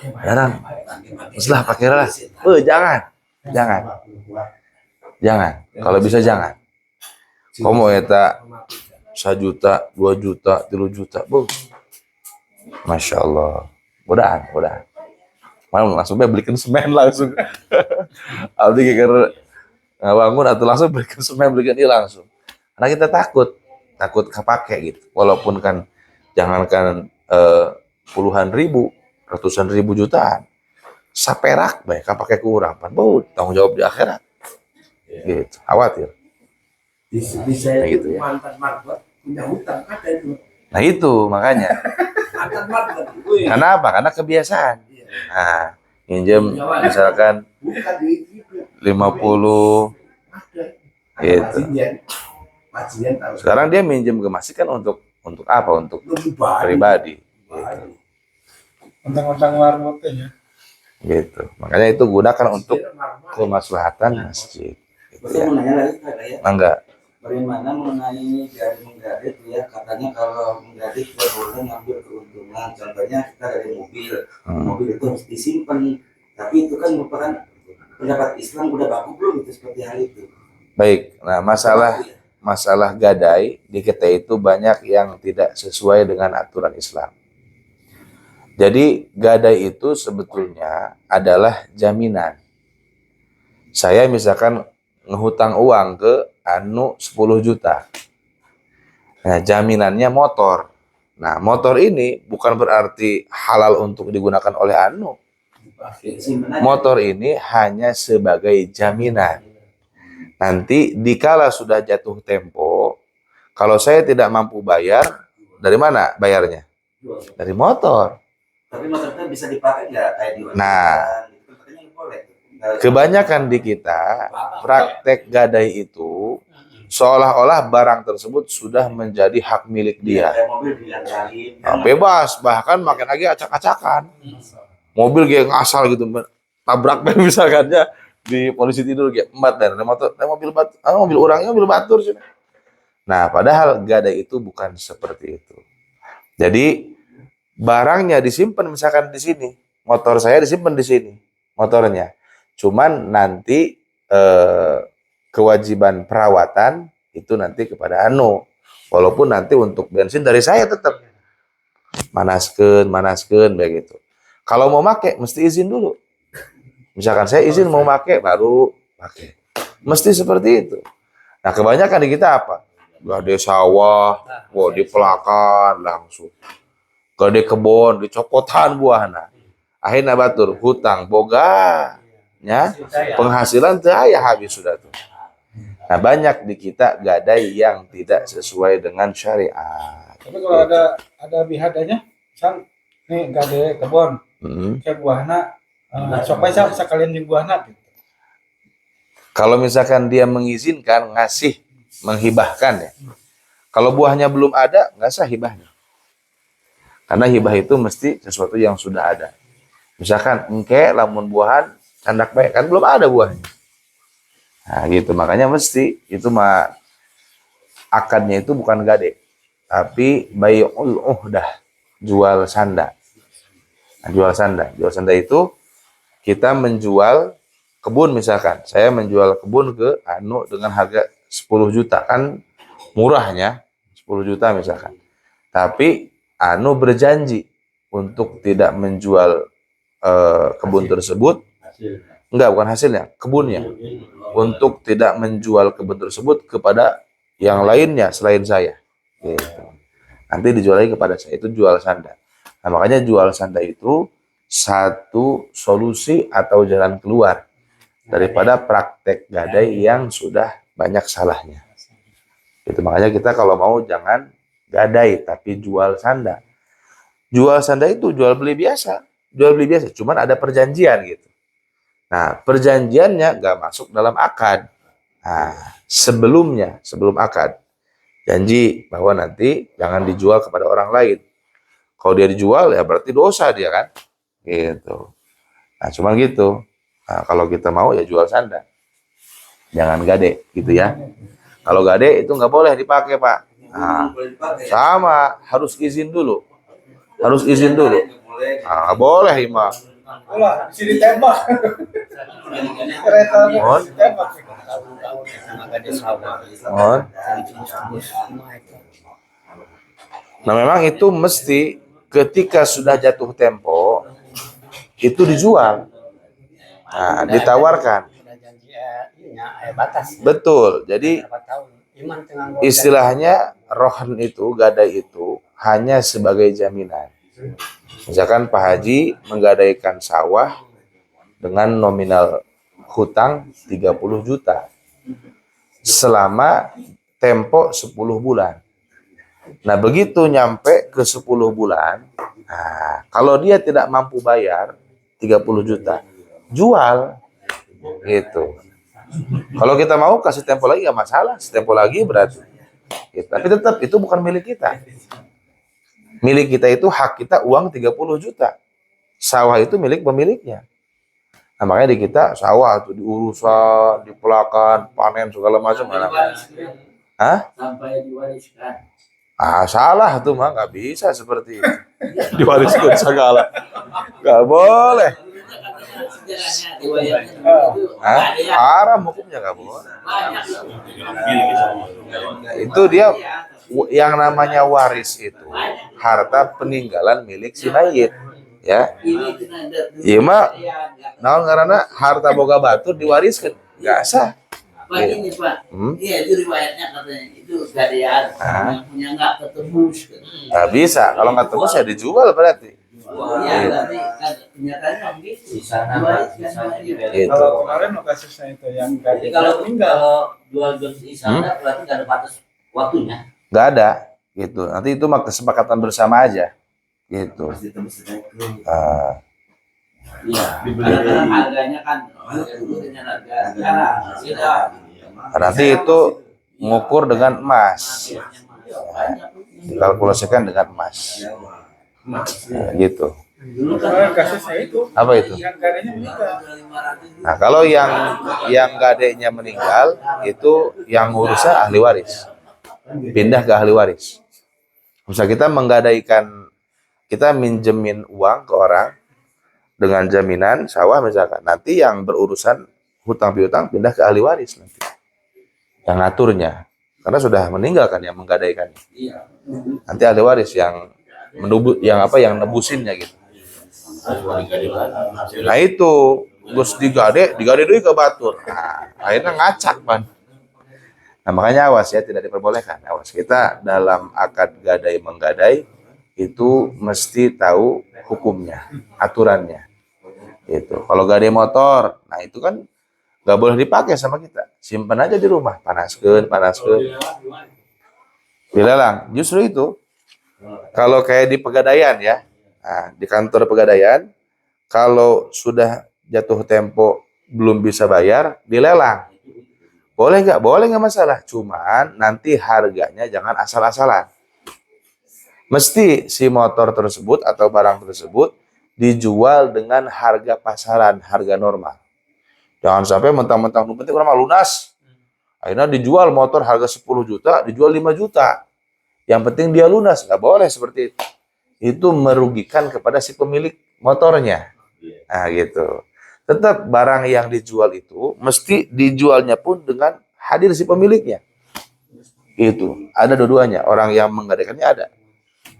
Jarang. Setelah pakai lah. Jangan. Kalau bisa jangan. Kamu eta 1 juta, 2 juta, 3 juta, Masya Allah. Godaan. Malah langsung belikan semen langsung. Abdi kira bangun atau langsung belikan semen, belikan dia langsung. Karena kita takut kepake gitu. Walaupun kan jangankan puluhan ribu, ratusan ribu, jutaan, saperak baik kepake kurang, tanggung jawab di akhirat. Gitu, khawatir. Nah, gitu ya. Mantan market punya hutang ada itu. Nah itu makanya. Kenapa? Karena kebiasaan. Nah, minjem misalkan 50 gitu. Sekarang dia minjem ke masjid kan untuk apa? Untuk pribadi. Gitu. Tentang warungnya. Gitu. Makanya itu gunakan untuk kemaslahatan masjid. Gitu ya. Enggak. Bagaimana mengenai dari menggadai itu ya, katanya kalau menggadai tidak boleh ngambil keuntungan. Contohnya kita dari mobil itu harus disimpan, tapi itu kan merupakan pendapat Islam, udah baku belum itu seperti hal itu. Baik, nah masalah gadai di kita itu banyak yang tidak sesuai dengan aturan Islam. Jadi gadai itu sebetulnya adalah jaminan. Saya misalkan ngehutang uang ke anu 10 juta. Nah, jaminannya motor. Nah, motor ini bukan berarti halal untuk digunakan oleh anu. Motor ini hanya sebagai jaminan. Nanti dikala sudah jatuh tempo, kalau saya tidak mampu bayar, dari mana bayarnya? Dari motor. Tapi motornya bisa dipakai nggak kayak di Nah, kebanyakan di kita praktek gadai itu seolah-olah barang tersebut sudah menjadi hak milik dia. Nah, bebas, bahkan makin lagi acak-acakan. Mobil kayak ngasal gitu, tabrak misalkan ya di polisi tidur kayak dan mobil orangnya mobil batur sih. Nah, padahal gadai itu bukan seperti itu. Jadi barangnya disimpan misalkan di sini, motor saya disimpan di sini, motornya. Cuman nanti kewajiban perawatan itu nanti kepada anu. Walaupun nanti untuk bensin dari saya tetap manaskeun begitu. Kalau mau pakai mesti izin dulu. Misalkan saya izin mau pakai baru pakai. Mesti seperti itu. Nah, kebanyakan di kita apa? Gade sawah, dipelakan langsung. Gade kebon, dicopotan buahna. Akhirnya batur hutang boga. Ya, penghasilan teu aya habis sudah tuh. Nah, banyak di kita gadai yang tidak sesuai dengan syariat. Tapi kalau ada bihadanya, nih gade kebon, kayak buahna, supaya saya bisa kalian di buahna. Gitu. Kalau misalkan dia mengizinkan ngasih, menghibahkan ya. Kalau buahnya belum ada, nggak sah hibahnya. Karena hibah itu mesti sesuatu yang sudah ada. Misalkan engke lamun buahan candak baik, kan belum ada buahnya. Nah gitu, makanya mesti itu mah akadnya itu bukan gade, tapi bai'ul uhdah, jual sanda. Nah, jual sanda. Jual sanda itu kita menjual kebun misalkan. Saya menjual kebun ke Anu dengan harga 10 juta. Kan murahnya 10 juta misalkan. Tapi Anu berjanji untuk tidak menjual kebun tersebut. Enggak, bukan hasilnya, kebunnya. Untuk tidak menjual kebun tersebut kepada yang lainnya selain saya. Gitu. Nanti dijual lagi kepada saya. Itu jual sanda. Nah, makanya jual sanda itu satu solusi atau jalan keluar daripada praktek gadai yang sudah banyak salahnya. Itu makanya kita kalau mau jangan gadai tapi jual sanda. Jual sanda itu jual beli biasa, cuman ada perjanjian gitu. Nah, perjanjiannya nggak masuk dalam akad. Nah, sebelum akad, janji bahwa nanti jangan dijual kepada orang lain. Kalau dia dijual ya berarti dosa dia kan, gitu. Nah, cuman gitu. Nah, kalau kita mau ya jual sanda, jangan gade, gitu ya. Kalau gade itu nggak boleh dipakai, Pak. Nah, sama, harus izin dulu. Nah, nggak boleh, Imam. Ulah, sini tembak. Kereta Mohon. tembak. Mohon. Nah, memang itu mesti ketika sudah jatuh tempo itu dijual. Nah, ditawarkan. Betul. Jadi istilahnya rohan itu, gadai itu hanya sebagai jaminan. Misalkan Pak Haji menggadaikan sawah dengan nominal hutang 30 juta selama tempo 10 bulan. Nah, begitu nyampe ke 10 bulan, nah, kalau dia tidak mampu bayar 30 juta, jual. Gitu. Kalau kita mau kasih tempo lagi nggak masalah, tempo lagi berarti. Gitu. Tapi tetap itu bukan milik kita. Milik kita itu hak kita uang 30 juta. Sawah itu milik pemiliknya. Nah, makanya di kita sawah itu diurusan, dipelakan, panen segala macam. Hah? Sampai diwariskan. Ah, salah tuh mah, nggak bisa seperti itu. Diwariskan segala. Nggak boleh. Hah? Haram hukumnya, nggak boleh. Itu dia yang namanya waris itu harta peninggalan milik si mayit, ya. Iya mah, nah karena harta boga batur diwariskan, nggak sah. Pak ini Pak, iya itu riwayatnya katanya itu gadaian yang punya nggak ketebus. Nggak bisa, kalau nggak tebus ya dijual berarti. Iya, tapi kenyataannya begitu. Di sana Itu. Kalau kemarin kasusnya itu yang Jadi gadai kalau meninggal. jual di sana berarti nggak ada batas waktunya. Nggak ada, gitu. Nanti itu mah kesepakatan bersama aja, gitu. Iya. Harganya kan dulu dengan harga sekarang. Nanti itu mengukur dengan emas, dikalkulasikan dengan emas, gitu. Kemarin kasusnya itu Apa itu? yang gadainya meninggal. Nah, kalau yang gadenya meninggal itu yang ngurusnya ahli waris, pindah ke ahli waris. Misal kita menggadaikan, kita minjemin uang ke orang dengan jaminan sawah misalkan, nanti yang berurusan hutang piutang pindah ke ahli waris nanti, yang ngaturnya, karena sudah meninggalkan yang menggadaikan. Nanti ahli waris yang yang nebusinnya gitu. Nah itu Gus digade dulu ke batur. Nah, akhirnya ngacak man. Nah makanya awas ya, tidak diperbolehkan. Awas, kita dalam akad gadai menggadai itu mesti tahu hukumnya, aturannya. Itu. Kalau gadai motor, nah itu kan nggak boleh dipakai sama kita. Simpan aja di rumah, panaskeun. Dilelang. Justru itu. Kalau kayak di pegadaian ya, nah, di kantor pegadaian, kalau sudah jatuh tempo belum bisa bayar, dilelang. Boleh nggak? Boleh, nggak masalah. Cuman nanti harganya jangan asal-asalan. Mesti si motor tersebut atau barang tersebut dijual dengan harga pasaran, harga normal. Jangan sampai mentang-mentang penting orang lunas. Akhirnya dijual motor harga 10 juta, dijual 5 juta. Yang penting dia lunas. Nggak boleh seperti itu. Itu merugikan kepada si pemilik motornya. Nah, gitu. Tetap barang yang dijual itu mesti dijualnya pun dengan hadir si pemiliknya. Itu ada dua-duanya. Orang yang menggadaikannya ada.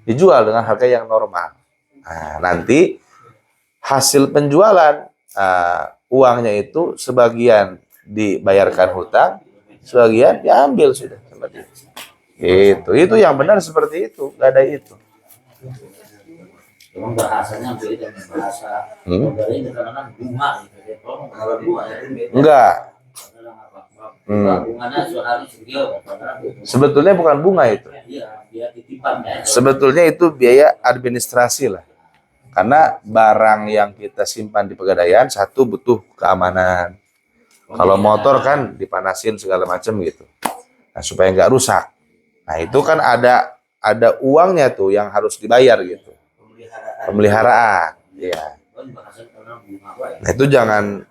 Dijual dengan harga yang normal. Nah, nanti hasil penjualan uangnya itu sebagian dibayarkan hutang, sebagian diambil sudah seperti itu. Itu yang benar seperti itu, gadai itu. Memang bahasanya beda dengan bahasa dari kadang-kadang bunga gitu ya. Kalau bunga itu beda. Enggak. Bunganya sehari segitu. Sebetulnya bukan bunga itu. Iya, dia titipan ya. Sebetulnya itu biaya administrasi lah. Karena barang yang kita simpan di Pegadaian satu butuh keamanan. Kalau motor kan dipanasin segala macam gitu. Nah, supaya nggak rusak. Nah, itu kan ada uangnya tuh yang harus dibayar gitu. Pemeliharaan. Iya. Nah, itu jangan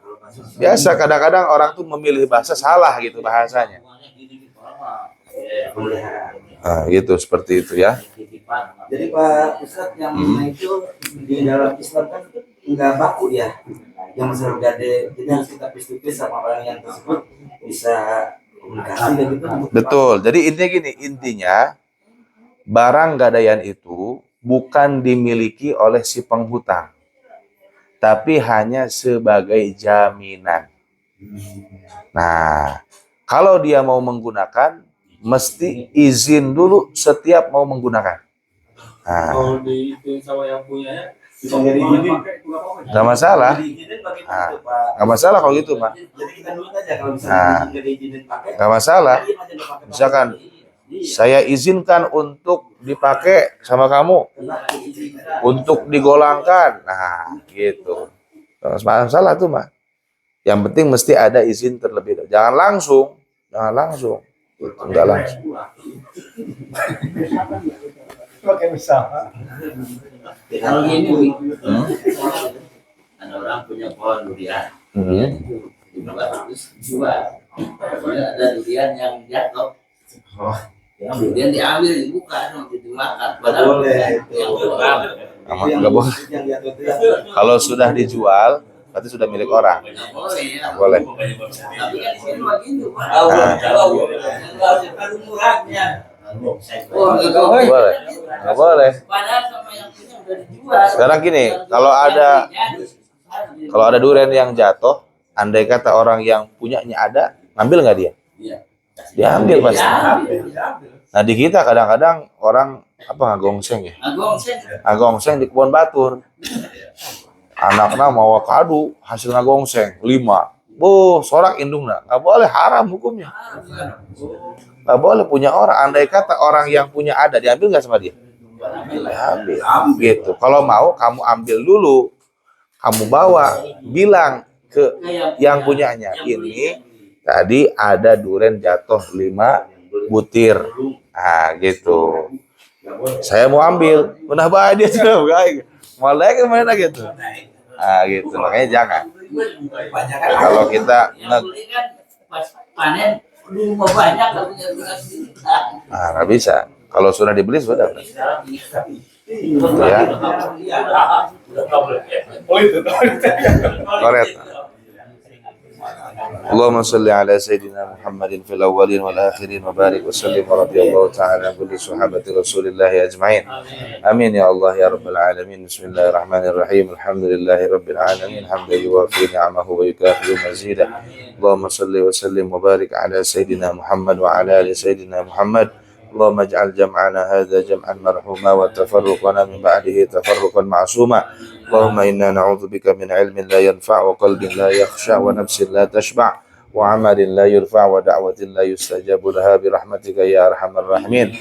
biasa kadang-kadang orang tuh memilih bahasa salah gitu bahasanya. Nah, gitu seperti itu ya. Jadi Pak Ustadz yang itu di dalam Islam kan nggak baku ya, yang masalah gade, jadi harus kita face sama orang yang tersebut bisa komunikasi dan gitu. Betul. Jadi intinya barang gadaian itu bukan dimiliki oleh si penghutang, tapi hanya sebagai jaminan. Nah, kalau dia mau menggunakan, mesti izin dulu setiap mau menggunakan. Nah, Kalau di itu sama yang punya Bisa jadi gini. nggak masalah. Diizinin bagaimana tuh, Pak? Nggak masalah kalau gitu, Pak. Jadi kita dulu aja kalau Nah. misalnya nggak diizinin pakai. Nggak masalah. diem aja nggak pakai. Misalkan saya izinkan untuk dipakai sama kamu, untuk digolangkan. Nah, gitu. Nggak masalah tuh, Mak. Yang penting mesti ada izin terlebih dahulu. Jangan langsung. Gitu, nggak langsung. pakai usaha. Kalau gini, ada orang punya pohon durian, harus jual. Soalnya ada durian yang jatuh, yang durian diambil, dibuka, dimakan. Padahal Boleh. yang orang Nggak boleh. Yang lihat itu ya. Kalau sudah dijual, berarti sudah milik orang. nggak boleh ya. Nggak boleh. Tapi kan di sini begitu, Pak. Kalau murahnya. Oh, Nggak boleh. Nggak boleh. Padahal sama yang punya udah dijual. Sekarang gini, kalau ada durian yang jatuh, andai kata orang yang punyanya ada, ngambil nggak dia? Iya. Diambil pasti. Diambil. Nah di kita kadang-kadang orang ngagongseng ya, ngagongseng di kebun batur. Anaknya mau kadu hasil ngagongseng 5. Sorak indungna, nggak boleh, haram hukumnya. Nggak boleh punya orang. Andai kata orang yang punya ada, diambil nggak sama dia? Diambil. Gitu. Kalau mau kamu ambil dulu, kamu bawa, bilang ke yang punyanya, ini tadi ada durian jatuh 5 butir. Nah, gitu. Saya mau ambil, pernah baik dia sudah baik. Malah kemana gitu. Nah, gitu. Makanya jangan. Kalau kita pas panen rumah banyak nggak bisa. Kalau sudah dibeli sudah. Ya. Korek. اللهم صل على سيدنا محمد في الأولين والآخرين وبارك وسلم ورضي الله تعالى عن كل صحابة رسول الله أجمعين آمين يا الله يا رب العالمين بسم الله الرحمن الرحيم الحمد لله رب العالمين حمدا يوافي نعمه ويكافئ مزيده اللهم صل وسلم وبارك على سيدنا محمد وعلى آل سيدنا محمد اللهم اجعل جمعنا هذا جمعا مرحوما وتفرقنا من بعده تفرقا معصوما اللهم إنا نعوذ بك من علم لا ينفع وقلب لا يخشع ونفس لا تشبع وعمل لا يرفع ودعوة لا يستجاب لها برحمتك يا أرحم الراحمين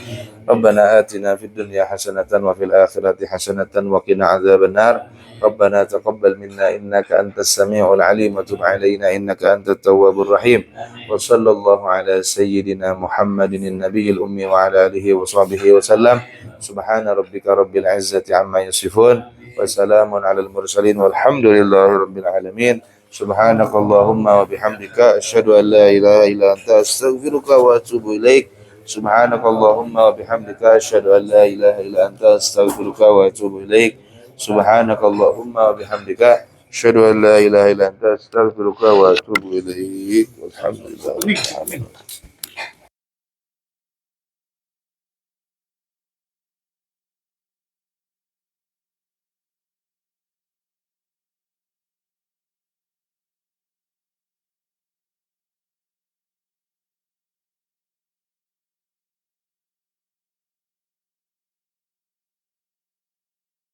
ربنا آتنا في الدنيا حسنة وفي الآخرة حسنة وقنا عذاب النار ربنا تقبل منا إنك أنت السميع العليم وتب علينا إنك أنت التواب الرحيم وصلى الله على سيدنا محمد النبي الأمي وعلى آله وصحبه وسلم سبحان ربك رب العزة عما يصفون وسلام على المرسلين والحمد لله رب العالمين سبحانك اللهم وبحمدك أشهد أن لا إله إلا أنت أستغفرك وأتوب إليك سبحانك اللهم وبحمدك أشهد أن لا إله إلا أنت أستغفرك وأتوب إليك Subhanakallahumma wa bihamdika asyhadu an la ilaha illa anta astaghfiruka wa atubu ilaik. Walhamdulillah.